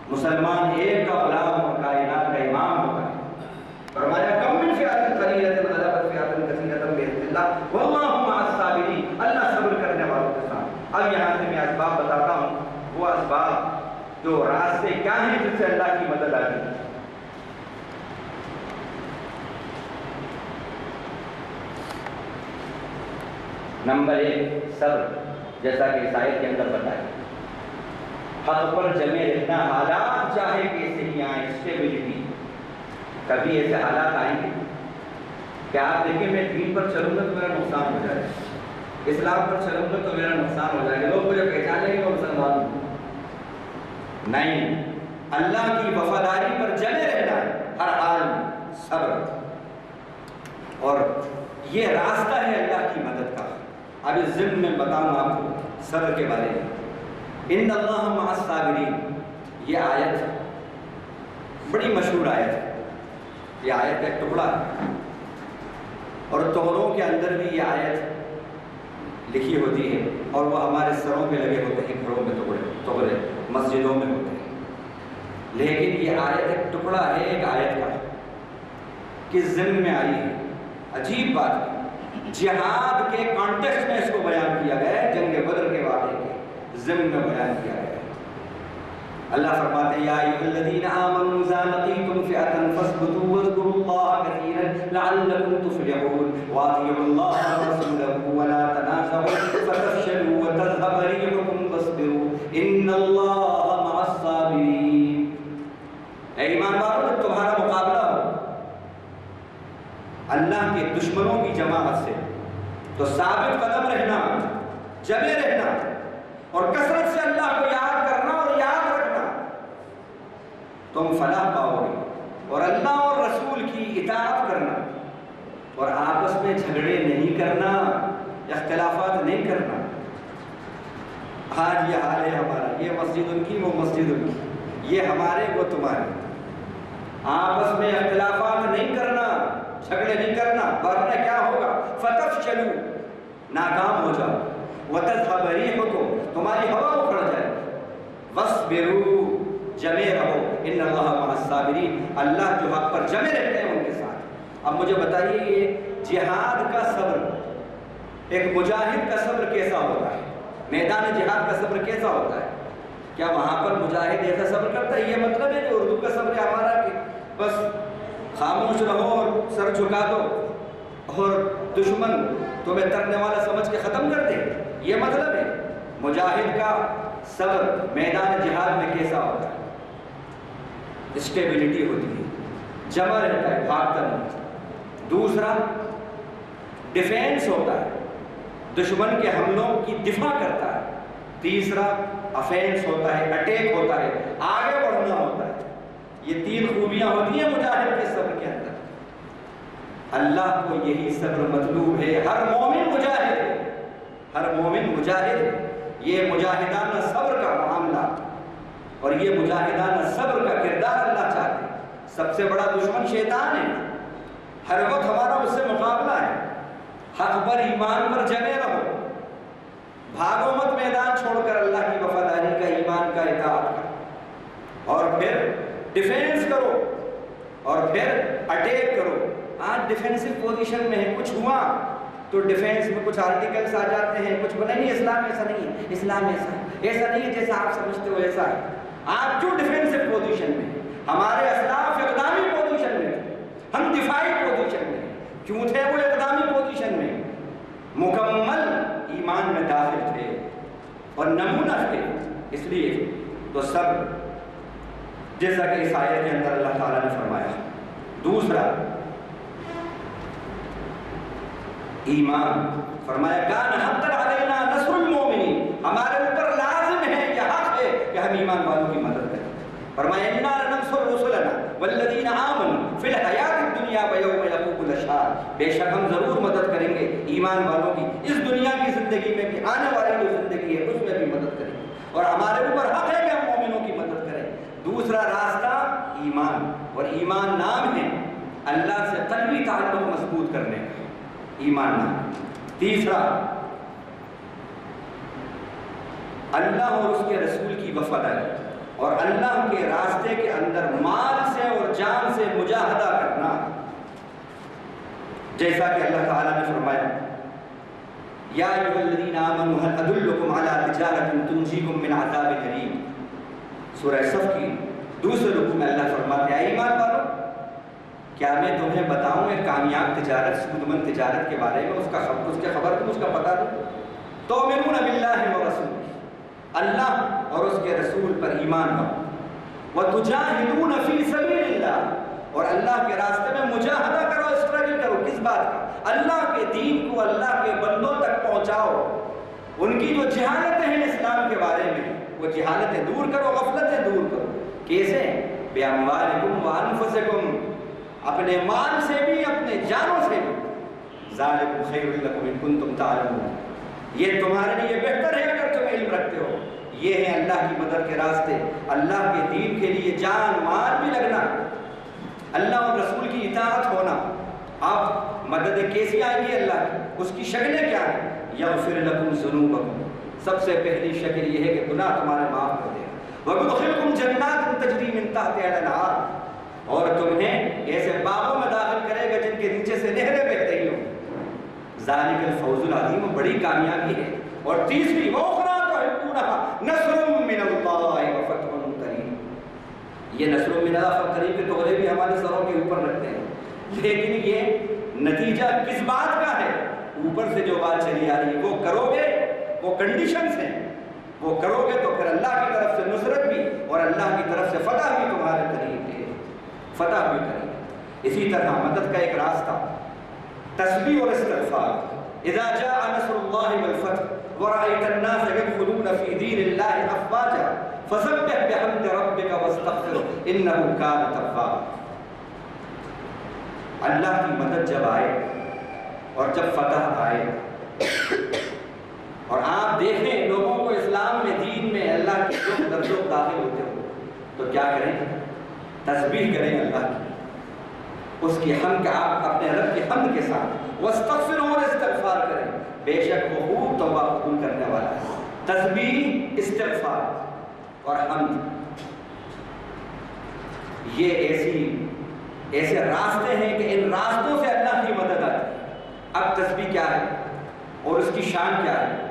مسلمان ایک کا غلام اور کائنات کا امام ہوگا۔ فرمایا کم من فئۃ قلیلۃ غلبت فئۃ کثیرۃ بإذن اللہ واللہ مع الصابرین، اللہ صبر کرنے والوں کے ساتھ۔ اب یہاں سے میں اسباب بتاتا ہوں، وہ اسباب جو راستے کیا ہیں جس سے اللہ کی مدد آتی ہے۔ نمبر 1 صبر، جیسا کہ اس آیت کے اندر بتایا، حق پر جمے رہنا، حالات چاہے کیسے ہی آئیں، اسٹیبلٹی۔ کبھی ایسے حالات آئیں گے کہ آپ دیکھیں میں دین پر چلوں گا تو میرا نقصان ہو جائے گا، اسلام پر چلوں گا تو میرا نقصان ہو جائے گا، لوگ مجھے پہچان لیں گے اور مسلمان ہوں۔ نہیں، اللہ کی وفاداری پر جمے رہنا ہے ہر حال میں، صبر، اور یہ راستہ ہے اللہ کی مدد کا۔ اب اس ضمن میں بتاؤں آپ کو صبر کے بارے میں، ان اللہ مع الصابرین، یہ آیت بڑی مشہور آیت ہے، یہ آیت کا ایک ٹکڑا ہے، اور توحروں کے اندر بھی یہ آیت لکھی ہوتی ہے، اور وہ ہمارے سروں پہ لگے ہوتے ہیں، گھروں میں توحرے مسجدوں میں ہوتے ہیں، لیکن یہ آیت ایک ٹکڑا ہے ایک آیت کا، کس ضمن میں آئی ہے۔ عجیب بات ہے، جہاد کے کانٹیکسٹ میں اس کو بیان کیا گیا ہے، جنگ بدر کے واقعے کے ضمن میں بیان کیا گیا ہے۔ اللہ فرماتے ہیں یا ایھا الذین آمنوا اذا لقیتم فئۃ فاثبتوا واذکروا اللہ کثیرا لعلکم تفلحون واطیعوا اللہ ورسولہ ولا تنازعوا فتفشلوا وتذهب ريحكم واصبروا ان اللہ مع الصابرین۔ اے ایمان والو، جب تمہارا مقابلہ ہو اللہ کے دشمنوں کی جماعت سے تو ثابت قدم رہنا، جمے رہنا، اور کثرت سے اللہ کو یاد کرنا اور یاد رکھنا، تم فلاح پاؤ گے، اور اللہ اور رسول کی اطاعت کرنا، اور آپس میں جھگڑے نہیں کرنا، اختلافات نہیں کرنا۔ آج یہ حال ہے ہمارا، یہ مسجد ان کی، وہ مسجد ان کی، یہ ہمارے وہ تمہارے، آپس میں اختلافات نہیں کرنا، جھگڑے نہیں کرنا، ورنہ کیا ہوگا؟ فتفشلوا، ناکام ہو جاؤ، وتذهب ريحكم، تمہاری ہوا اکھڑ جائے، واصبروا، جمے رہو، ان اللہ مع الصابرین، اللہ جو حق پر جمے رہتے ہیں ان کے ساتھ۔ اب مجھے بتائیے یہ جہاد کا صبر، ایک مجاہد کا صبر کیسا ہوتا ہے؟ میدان جہاد کا صبر کیسا ہوتا ہے؟ کیا وہاں پر مجاہد ایسا صبر کرتا ہے؟ یہ مطلب ہے کہ اردو کا صبر ہے ہمارا کہ بس خاموش رہو اور سر جھکا دو اور دشمن تمہیں ترنے والا سمجھ کے ختم کر دے، یہ مطلب ہے؟ مجاہد کا صبر میدان جہاد میں کیسا ہوتا ہے؟ اسٹیبلٹی ہوتی ہے، جمع رہتا ہے، بھاگتا نہیں۔ دوسرا ڈیفینس ہوتا ہے، دشمن کے حملوں کی دفاع کرتا ہے۔ تیسرا افینس ہوتا ہے، اٹیک ہوتا ہے، آگے بڑھنا ہوتا ہے۔ یہ تین خوبیاں ہوتی ہیں مجاہد کے صبر کے اندر۔ اللہ کو یہی صبر مطلوب ہے، ہر مومن مجاہد ہے، ہر مومن مجاہد ہے۔ یہ مجاہدانہ صبر کا معاملہ اور یہ مجاہدانہ صبر کا کردار اللہ چاہتے ہیں۔ سب سے بڑا دشمن شیطان ہے، ہر وقت ہمارا اس سے مقابلہ ہے۔ حق پر ایمان پر جمے رہو، بھاگو مت میدان چھوڑ کر اللہ کی وفاداری کا، ایمان کا، اطاعت کا، اور پھر ڈیفینس کرو اور پھر اٹیک کرو۔ آج ڈیفینسو پوزیشن میں ہے، کچھ ہوا تو ڈیفینس میں کچھ آرٹیکلز آ جاتے ہیں، کچھ نہیں، اسلام ایسا نہیں ہے، اسلام ایسا نہیں ہے جیسا آپ سمجھتے ہو، ایسا ہے۔ آپ کیوں ڈیفینسو پوزیشن میں؟ ہمارے اسلاف اقدامی پوزیشن میں تھے، ہم دفاعی پوزیشن میں۔ کیوں تھے وہ اقدامی پوزیشن میں؟ مکمل ایمان میں داخل تھے اور نمونہ تھے، اس لیے تو سب جیسا کہ اس آیت کے اندر اللہ تعالیٰ نے فرمایا۔ دوسرا ایمان، فرمایا کان حقا علینا نصر المومنین، ہمارے اوپر لازم ہے، یہ حق ہے کہ ہم ایمان والوں کی مدد کریں۔ فرمایا انا لننصر رسلنا والذین آمنوا فی الحیات الدنیا ویوم یقوم الاشہاد، بے شک ہم ضرور مدد کریں گے ایمان والوں کی اس دنیا کی زندگی میں بھی، آنے والی جو زندگی ہے اس میں بھی مدد کریں گے، اور ہمارے اوپر حق ہے کہ ہم مومنوں کی مدد کریں۔ دوسرا راستہ ایمان، اور ایمان نام ہے اللہ سے قلبی تعلق مضبوط کرنے کا، ایمان نام۔ تیسرا اللہ اور اس کے رسول کی وفاداری، اور اللہ کے راستے کے اندر مال سے اور جان سے مجاہدہ کرنا، جیسا کہ اللہ تعالیٰ نے فرمایا یا ایھا الذین آمنوا هل ادلکم علی تجارۃ تنجیکم من عذاب الیم، سورہ صف کی دوسرے رکوع میں اللہ فرماتے ہیں ایمان والو، کیا میں تمہیں بتاؤں ایک کامیاب تجارت، سودمند تجارت کے بارے میں، اس کے خبر تم اس کا پتہ دو؟ تؤمنون باللہ ورسولہ، اللہ اور اس کے رسول پر ایمان لاؤ، وتجاہدون فی سبیل اللہ، اور اللہ کے راستے میں مجاہدہ کرو، اسٹرگل کرو، کس بات کا؟ اللہ کے دین کو اللہ کے بندوں تک پہنچاؤ، ان کی جو جہالتیں ہیں اسلام کے بارے میں وہ جہالتیں دور کرو، غفلتیں دور کرو۔ کیسے؟ بِأَمْوَالِكُمْ وَأَنفُسِكُمْ، اپنے مال سے بھی، اپنے جانوں سے بھی۔ ذَلِكُمْ خَيْرٌ لَكُمْ إِن كُنتُمْ تَعْلَمُونَ، یہ تمہارے لیے بہتر ہے اگر تم علم رکھتے ہو۔ یہ ہے اللہ کی مدد کے راستے، اللہ کے دین کے لیے جان مال بھی لگنا، اللہ اور رسول کی اطاعت ہونا۔ اب مدد کیسی آئے گی اللہ کی؟ اس کی شکلیں کیا ہیں؟ یغفر لکم ذنوبکم، سب سے پہلی شکل یہ ہے کہ گناہ تمہارے معاف کر دے گا، وَيُدْخِلْكُمْ جَنَّاتٍ تَجْرِی مِن تَحْتِہَا الْأَنْہَارُ، اور تمہیں ایسے باغوں میں داخل کرے گا جن کے نیچے سے نہریں بہہ رہی ہوں۔ ذَلِکَ الْفَوْزُ الْعَظِیمُ، بڑی کامیابی ہے۔ اور تیسری وَأُخْرَىٰ تُحِبُّونَهَا نَصْرٌ مِّنَ اللَّهِ وَفَتْحٌ قَرِیبٌ، یہ نصر من اللہ قریب کے تغرے بھی ہمارے سروں کے اوپر رکھتے ہیں، لیکن یہ نتیجہ کس بات کا ہے؟ اوپر سے جو بات چلی آ رہی ہے وہ کرو گے، وہ کنڈیشنز ہیں، وہ کرو گے تو پھر اللہ کی طرف سے نصرت بھی اور اللہ کی طرف سے فتح بھی تمہارے قریب ہے، فتح بھی قریب۔ اسی طرح مدد کا ایک راستہ تسبیح اور استغفار۔ اذا جاء نصر اللہ والفتح ورأيت الناس يدخلون في دين الله أفواجا فسبح بحمد ربك واستغفره إنه كان توابا۔ اللہ کی مدد جب آئے اور جب فتح آئے اور آپ دیکھیں لوگوں کو اسلام میں، دین میں، اللہ کے جو داخل ہوتے ہو تو کیا کریں؟ تسبیح کریں اللہ کی، اس کی حمد کا آپ اپنے رب کی حمد کے ساتھ واستغفروا اور استغفار کریں، بے شک وہ خوب توبہ قبول کرنے والا ہے۔ تسبیح، استغفار اور حمد یہ ایسے راستے ہیں کہ ان راستوں سے اللہ کی مدد آتی ہے۔ اب تسبیح کیا ہے اور اس کی شان کیا ہے،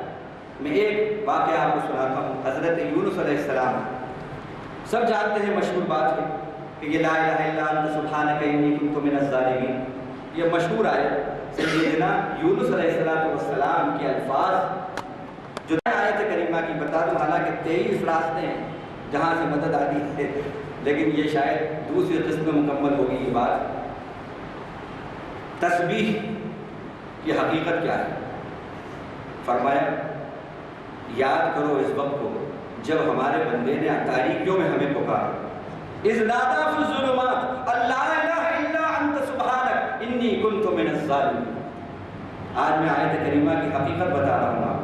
میں ایک واقعہ آپ کو سناتا ہوں۔ حضرت یونس علیہ السلام، سب جانتے ہیں مشہور بات ہے کہ یہ لا الہ الا انت سبحانک انی کنت من الظالمین، یہ مشہور آیت سیدنا یونس علیہ السلام کے الفاظ جو آیت کریمہ کی بتا دوں، حالانکہ 23 راستے ہیں جہاں سے مدد آتی ہے، لیکن یہ شاید دوسری قسم میں مکمل ہوگی یہ بات۔ تسبیح کی حقیقت کیا ہے؟ فرمایا یاد کرو اس وقت کو جب ہمارے بندے نے تاریکیوں میں ہمیں پکارا، اذ نادى في الظلمات لا اله الا انت سبحانك انی كنت من الظالمین۔ آج میں آیت کریمہ کی حقیقت بتا رہا ہوں آپ،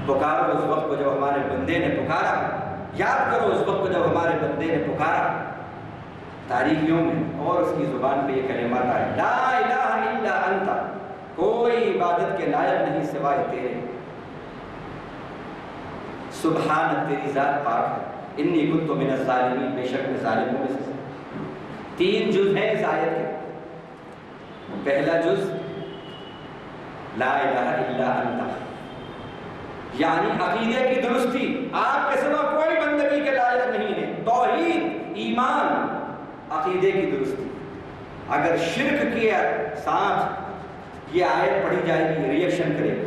پکارو اس وقت کو جب ہمارے بندے نے پکارا، یاد کرو اس وقت کو جب ہمارے بندے نے پکارا تاریکیوں میں، اور اس کی زبان پہ یہ کلمات آئے، لا الہ الا انت، کوئی عبادت کے لائق نہیں سوائے تیرے، سبحانک تیری ذات پاک ہے، انی کنت من الظالمین، بے شک میں ظالموں میں سے۔ 3 جز ہیں اس آیت کے۔ پہلا جز لا الہ الا انت، یعنی عقیدے کی درستی، آپ کے سوا کوئی بندگی کے لائق نہیں ہے، توحید، ایمان، عقیدے کی درستی۔ اگر شرک کے ساتھ یہ آیت پڑھی جائے گی ریئیکشن کرے گی۔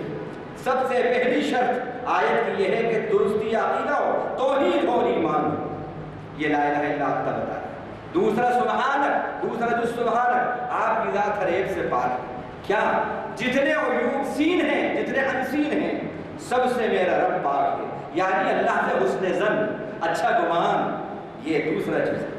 سب سے پہلی شرط آیت کی یہ ہے کہ درستی عقیدہ ہو، توحید ہو، ایمان ہو، یہ لا الہ الا انت بتا ہے۔ دوسرا سبحانک، دوسرا جو سبحانک، آپ کی ذات ہر ایک سے پاک ہے۔ کیا جتنے عیوب سین ہیں، جتنے انسین ہیں، سب سے میرا رب پاک ہے، یعنی اللہ سے حسن ظن، اچھا گمان، یہ دوسرا چیز ہے۔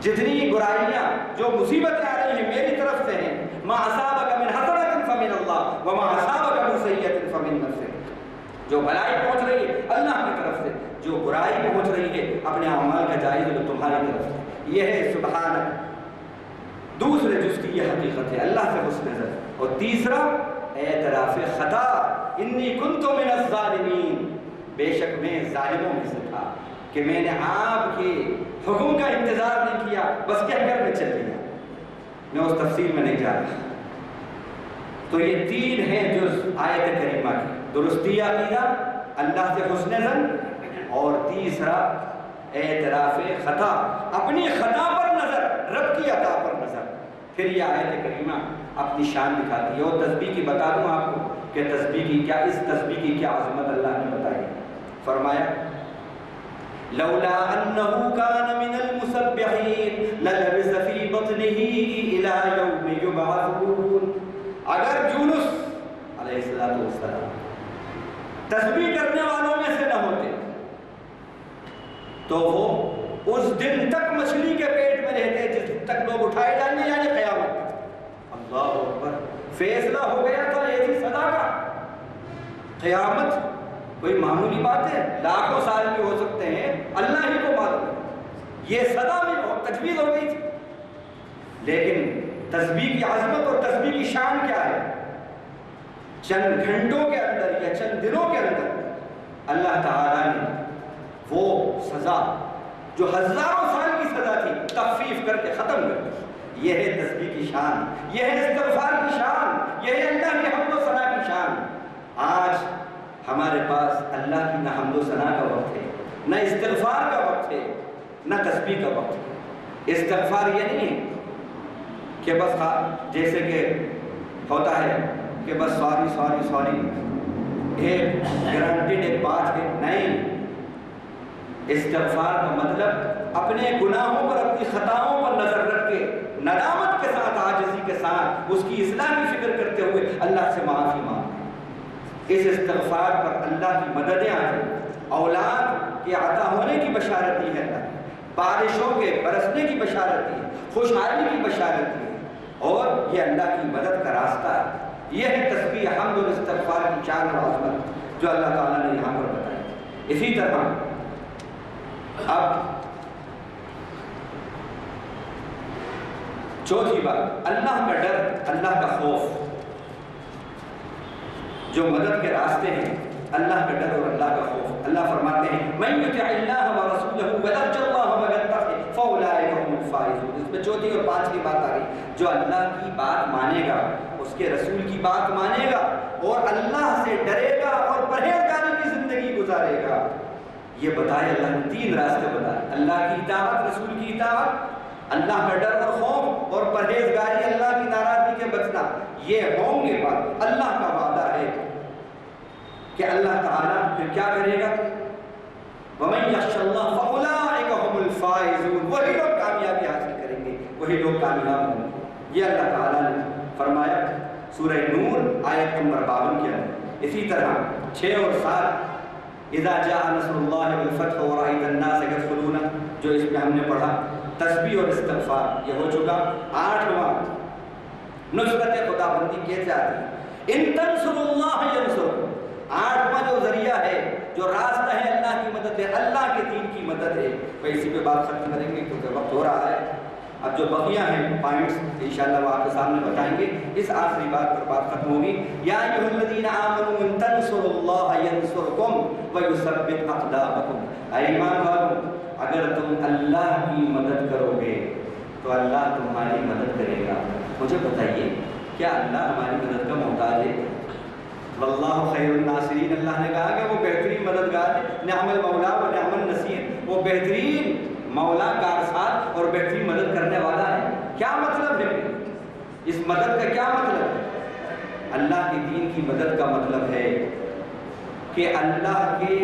جتنی برائیاں جو مصیبتیں آ رہی ہیں میری طرف سے ہیں، ما اصابک من حسنۃ فمن اللہ وما اصابک من سیئۃ فمن نفسک، جو بھلائی پہنچ رہی ہے اللہ کی طرف سے، جو برائی پہنچ رہی ہے اپنے اعمال کا جائزہ لو تمہاری طرف سے۔ یہ ہے سبحانک، دوسرے جز کی یہ حقیقت ہے اللہ سے حسن ظن۔ اور تیسرا اعتراف خطا، انی کنت من الظالمین، بے شک میں ظالموں میں سے تھا کہ میں نے آپ کے حکم کا انتظار نہیں کیا، بس کہہ کر میں چل گیا۔ میں اس تفصیل میں نہیں جا رہا۔ تو یہ 3 ہیں جز آیت کریمہ کی، درستی عقیدہ، اللہ سے حسن ظن، اور تیسرا اعتراف خطا، اپنی خطا پر نظر، رب کی عطا پر نظر۔ پھر یہ آیت کریمہ اپنی شان دکھاتی ہے۔ اور تسبیح کی بتا دوں آپ کو کہ تسبیح کی کیا، اس تسبیح کی کیا عظمت اللہ نے بتائی۔ فرمایا لولا انه كان من المسبحين للبث في بطنه الى يوم يبعثون، اگر یونس علیہ السلام تسبیح کرنے والوں میں سے نہ ہوتے تو وہ اس دن تک مچھلی کے پیٹ میں رہتے جس دن تک لوگ اٹھائے جائیں گے، یعنی قیامت تک۔ اللہ اکبر، فیصلہ ہو گیا تھا ایسی سزا کا۔ قیامت کوئی معمولی بات ہے، لاکھوں سال بھی ہو سکتے ہیں، اللہ ہی کو معلوم ہے۔ یہ سزا بھی تجویز ہو گئی تھی، لیکن تسبیح کی عظمت اور تسبیح کی شان کیا ہے؟ چند گھنٹوں کے اندر یا چند دنوں کے اندر اللہ تعالیٰ نے وہ سزا جو ہزاروں سال کی سزا تھی تخفیف کر کے ختم کر دی۔ یہ ہے تسبیح کی شان، یہ ہے استغفار کی شان، یہ ہے اللہ کی حمد و ثنا کی شان۔ آج ہمارے پاس اللہ کی نہ حمد و ثنا کا وقت ہے، نہ استغفار کا وقت ہے، نہ تسبیح کا وقت ہے۔ استغفار یہ نہیں ہے کہ بس جیسے کہ ہوتا ہے کہ بس سوری ایک گرانٹیڈ ایک بات ہے، نہیں۔ استغفار کا مطلب اپنے گناہوں پر، اپنی خطاؤں پر نظر رکھ کے ندامت کے ساتھ، عاجزی کے ساتھ اس کی اصلاح کی فکر کرتے ہوئے اللہ سے معافی مانگنا۔ اس استغفار پر اللہ کی مددیں آئیں، اولاد کے عطا ہونے کی بشارت دی ہے اللہ نے، بارشوں کے برسنے کی بشارت دی ہے، خوشحالی کی بشارت دی ہے، اور یہ اللہ کی مدد کا راستہ ہے۔ یہ ہے تسبیح، حمد اور استغفار کی شان اور عظمت جو اللہ تعالیٰ نے یہاں پر بتائی۔ اسی طرح اب چوتھی بات اللہ کا ڈر، اللہ کا خوف. جو مدد کے راستے ہیں اللہ کا ڈر اور اللہ کا خوف. اللہ فرماتے ہیں من یطع اللہ ورسولہ ویرجو اللہ ویتقہ فاولئک هم الفائزون. اس میں چوتھی اور پانچویں بات آ گئی. جو اللہ کی بات مانے گا، اس کے رسول کی بات مانے گا اور اللہ سے ڈرے گا اور پرہیزگاری کی زندگی گزارے گا. یہ بتائے اللہ نے تین راستے بتائے: اللہ کی اطاعت، رسول کی اطاعت، اللہ کا ڈر اور خوف، اور پرہیزگاری، اللہ کی ناراضگی کے بچنا. یہ ہوں گے بات. اللہ کا وعدہ ہے کہ اللہ تعالیٰ پھر کیا کرے گا؟ وَمَن يَخْشَ اللَّهَ فَأُولَٰئِكَ هُمُ الْفَائِزُونَ. وہی لوگ کامیابی حاصل کریں گے، وہی لوگ کامیاب ہوں گے. یہ اللہ تعالیٰ نے فرمایا سورہ نور آیت نمبر 52 کے اندر. اسی طرح 6 اور 7 اذا جاء نصر اللہ والفتح ورأيت الناس يدخلون، جو اس میں ہم نے پڑھا تسبیح اور استغفار، یہ ہو چکا. 8واں نصرت خدا بندی کیسے آتی؟ ان تنصروا اللہ ینصرکم. 8واں جو ذریعہ ہے، جو راستہ ہے اللہ کی مدد ہے، اللہ کے دین کی مدد ہے. بھائی اسی پہ بات ختم کریں گے کیونکہ وقت ہو رہا ہے. اب جو بقیہ ہیں پوائنٹس انشاءاللہ وہ آپ کے سامنے بتائیں گے. اس آخری بات پر بات ختم ہوگی. یا ایھا الذین آمنوا ان تنصروا اللہ ینصرکم ویثبت اقدامکم. اے ایمان والو، اگر تم اللہ کی مدد کرو گے تو اللہ تمہاری مدد کرے گا. مجھے بتائیے، کیا اللہ ہماری مدد کا محتاج ہے؟ واللہ خیر الناصرین. اللہ نے کہا کہ وہ بہترین مددگار ہے. نعم المولا و نعم النصیر. وہ بہترین مولا، کارساز اور بہترین مدد کرنے والا ہے. کیا مطلب ہے اس مدد کا؟ کیا مطلب ہے؟ اللہ کے دین کی مدد کا مطلب ہے کہ اللہ کے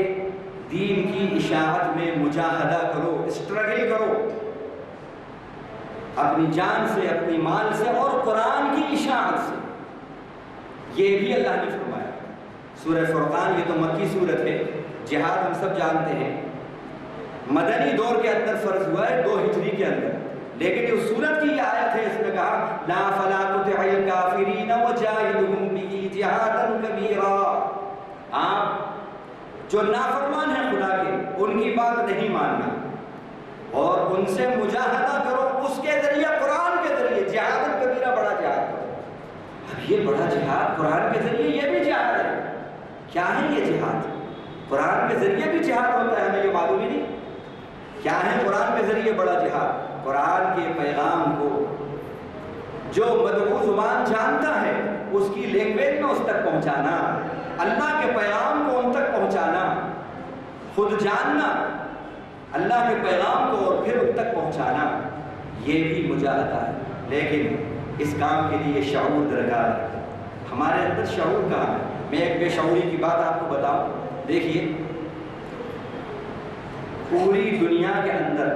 دین کی اشاعت میں مجاہدہ کرو، اسٹرگل کرو، اپنی جان سے، اپنی مال سے اور قرآن کی اشاعت سے. یہ بھی اللہ نے فرمایا. سورہ فرقان، یہ تو مکی صورت ہے. جہاد ہم سب جانتے ہیں مدنی دور کے اندر فرض ہوا ہے، 2 ہجری کے اندر. لیکن اس سورت کی یہ آیت ہے، اس میں کہا لا فلا تطع الکافرین وجاہدہم بہ جہادا کبیرا. آپ جو نافرمان ہیں خدا کے، ان کی بات نہیں ماننا اور ان سے مجاہدہ کرو، اس کے ذریعے، قرآن کے ذریعے. جہاد کبیرہ، بڑا جہاد کرو. اب یہ بڑا جہاد قرآن کے ذریعے، یہ بھی جہاد ہے. کیا ہے یہ جہاد؟ قرآن کے ذریعے بھی جہاد ہوتا ہے، ہمیں یہ معلوم ہی نہیں. کیا ہے قرآن کے ذریعے بڑا جہاد؟ قرآن کے پیغام کو جو مدعو زبان جانتا ہے اس کی لینگویج میں اس تک پہنچانا، اللہ کے پیغام کو ان تک پہنچانا، خود جاننا اللہ کے پیغام کو اور پھر ان تک پہنچانا، یہ بھی مجاہدہ ہے. لیکن اس کام کے لیے شعور درکار ہے. ہمارے اندر شعور کہاں ہے؟ میں ایک بے شعوری کی بات آپ کو بتاؤں. دیکھیے، پوری دنیا کے اندر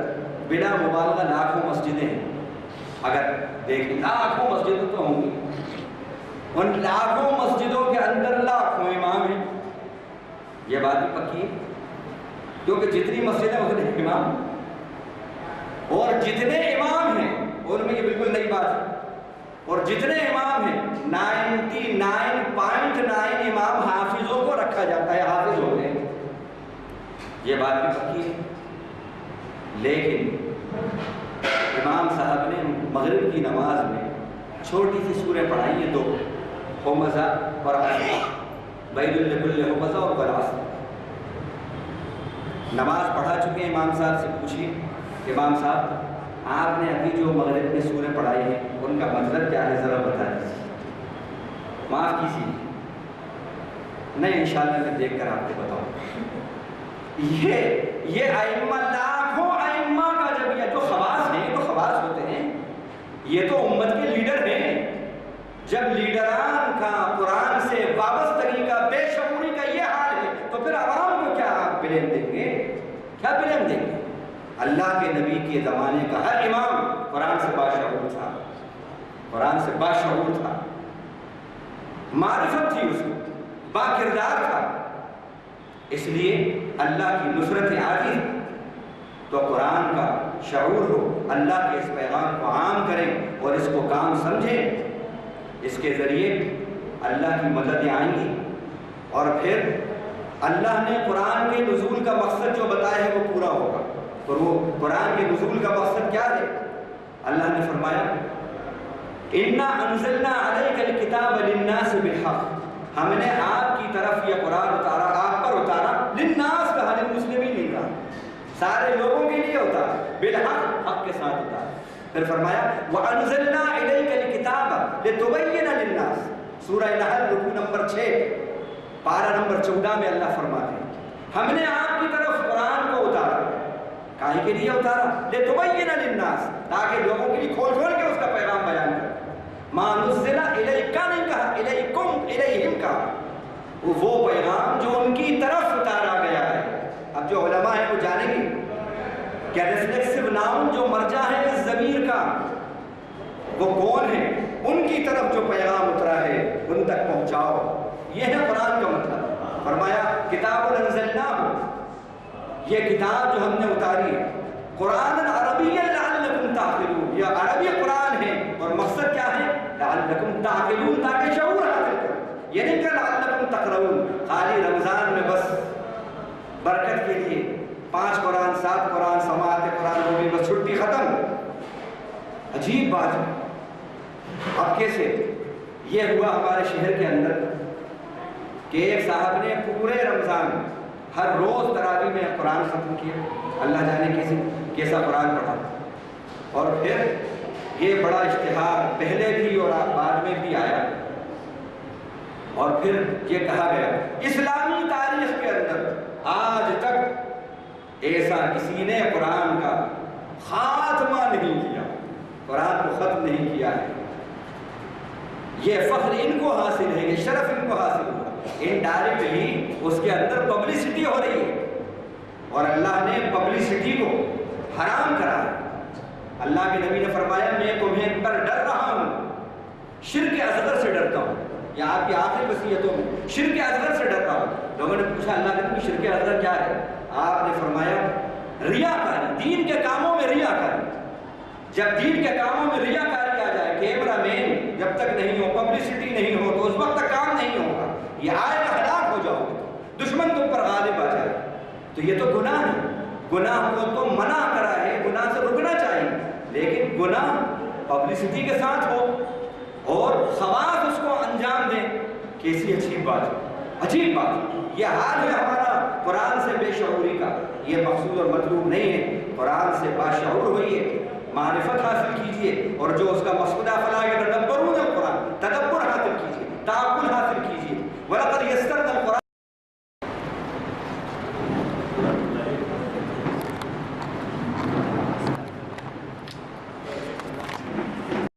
بلا مبالغہ لاکھوں مسجدیں ہیں. اگر دیکھیں لاکھوں مسجدیں تو ہوں گی، ان لاکھوں مسجدوں کے اندر لاکھوں امام ہیں. یہ بات بھی پکی ہے کیونکہ جتنی مسجدیں اتنے امام، اور جتنے امام ہیں ان میں یہ بالکل نئی بات ہے. اور جتنے امام ہیں 99.9 امام حافظوں کو رکھا جاتا ہے، حافظ ہوتے ہیں. یہ بات بھی پکی ہے. لیکن امام صاحب نے مغرب کی نماز میں چھوٹی سی سورہ پڑھائی ہے، 2 ہمزہ اور عصر، ویل لکل ہمزہ اور والعصر. نماز پڑھا چکے ہیں. امام صاحب سے پوچھیے امام صاحب آپ نے ابھی جو مغرب میں سورہ پڑھائی ہے ان کا مطلب کیا ہے، ذرا بتا دیجیے. معاف کیجیے، نہیں انشاءاللہ میں دیکھ کر آپ کو بتاؤں. یہ ائمہ، لاکھوں ائمہ کا جب یہ جو خواص ہیں، تو خواص ہوتے ہیں، یہ تو امت کے لیڈر ہیں. جب لیڈران کا قرآن سے وابستگی کا، بے شعوری کا یہ حال ہے تو پھر عوام کو کیا آپ بلیم دیں گے؟ کیا بلیم دیں گے؟ اللہ کے نبی کے زمانے کا ہر امام قرآن سے باشعور تھا، قرآن سے باشعور تھا، معرفت تھی اس کو، با کردار تھا. اس لیے اللہ کی نصرتیں آتی تو قرآن کا شعور ہو، اللہ کے اس پیغام کو عام کریں اور اس کو کام سمجھیں. اس کے ذریعے اللہ کی مددیں آئیں گی اور پھر اللہ نے قرآن کے نزول کا مقصد جو بتایا ہے وہ پورا ہوگا. اور وہ قرآن کے نزول کا مقصد کیا ہے؟ اللہ نے فرمایا اِنَّا أَنزَلْنَا عَلَيْكَ الْكِتَابَ لِلنَّاسِ بِالْحَقِّ، ہم نے آپ کی طرف یہ قرآن اتارا، آپ پر اتارا، للناس کہا، للمسلمین نہیں کہا، سارے لوگوں کے لیے اتارا، بالحق، حق کے ساتھ اتارا۔ پھر فرمایا وَأَنزَلْنَا إِلَيْكَ الْكِتَابَ لِتُبَيِّنَ لِلنَّاسِ، سورہ نحل رکوع نمبر 6 پارہ نمبر 14 میں اللہ فرماتے ہیں ہم نے آپ کی طرف قرآن کو اتارا، کاہے کے لیے اتارا؟ لِتُبَيِّنَ لِلنَّاسِ، تاکہ لوگوں کے لیے کھول کھول کے اس کا پیغام بیان کرے۔ مَا نُزِّلَ إِلَيْكَ نہیں کہا، إِلَيْكُمْ إِلَيْهِمْ کہا، وہ پیغام جو ان کی طرف اتارا گیا ہے۔ اب جو علماء ہیں وہ جانیں گے کہ ریفلیکسو ناؤن جو مرجع ہے اس ضمیر کا وہ کون ہے؟ ان کی طرف جو پیغام اترا ہے ان تک پہنچاؤ، یہ ہے قرآن کا مطلب۔ فرمایا کتاب انزلناہ، یہ کتاب جو ہم نے اتاری ہے، قرآن عربی لعلکم تعقلون، یہ عربی قرآن ہے اور مقصد کیا ہے؟ لعلکم تعقلون، تاکہ شعور حاصل کرو۔ یہ نہیں کہ لعلکم تقرؤون، خالی رمضان میں بس برکت کے لیے 5 قرآن 7 قرآن سماعت قرآن ہوگی بس چھٹی ختم۔ عجیب بات ہے۔ اب کیسے یہ ہوا ہمارے شہر کے اندر کہ ایک صاحب نے پورے رمضان ہر روز تراویح میں قرآن ختم کیا، اللہ جانے کیسا قرآن پڑھا، اور پھر یہ بڑا اشتہار پہلے بھی اور بعد میں بھی آیا، اور پھر یہ کہا گیا اسلامی تاریخ کے اندر آج تک ایسا کسی نے قرآن کا خاتمہ نہیں کیا، قرآن کو ختم نہیں کیا ہے۔ یہ فخر ان کو حاصل ہے، یہ شرف ان کو حاصل ہوا، انڈائریکٹلی اس کے اندر پبلسٹی ہو رہی ہے، اور اللہ نے پبلسٹی کو حرام کرا ہے۔ اللہ کے نبی نے فرمایا میں تمہیں پر ڈر رہا ہوں، شرک اصغر سے ڈرتا ہوں، یہ آپ کی آخری وصیتوں میں شرک اصغر سے ڈر رہا ہوں۔ لوگوں نے پوچھا اللہ کے نبی شرک اصغر کیا ہے؟ آپ نے فرمایا ریاکاری، دین کے کاموں میں ریاکاری۔ جب دین کے کاموں میں ریاکاری آ جائے، کیمرہ مین جب تک نہیں ہو، پبلسٹی نہیں ہو، تو اس وقت تک کام نہیں ہوگا، یہ آئے گا ہلاک ہو جاؤ گے، دشمن تم پر غالب آ جائے۔ تو یہ تو گناہ ہے، گناہ کو تو منع کرا ہے، گناہ سے رکنا چاہیے، لیکن گناہ پبلسٹی کے ساتھ ہو اور خواص اس کو انجام دیں، کیسی عجیب بات ہے، عجیب بات۔ یہ حال ہے ہمارا قرآن سے بے شعوری کا، یہ مقصود اور مطلوب نہیں ہے۔ قرآن سے باشعور ہوئیے، معرفت حاصل کیجئے، اور جو اس کا مقصودہ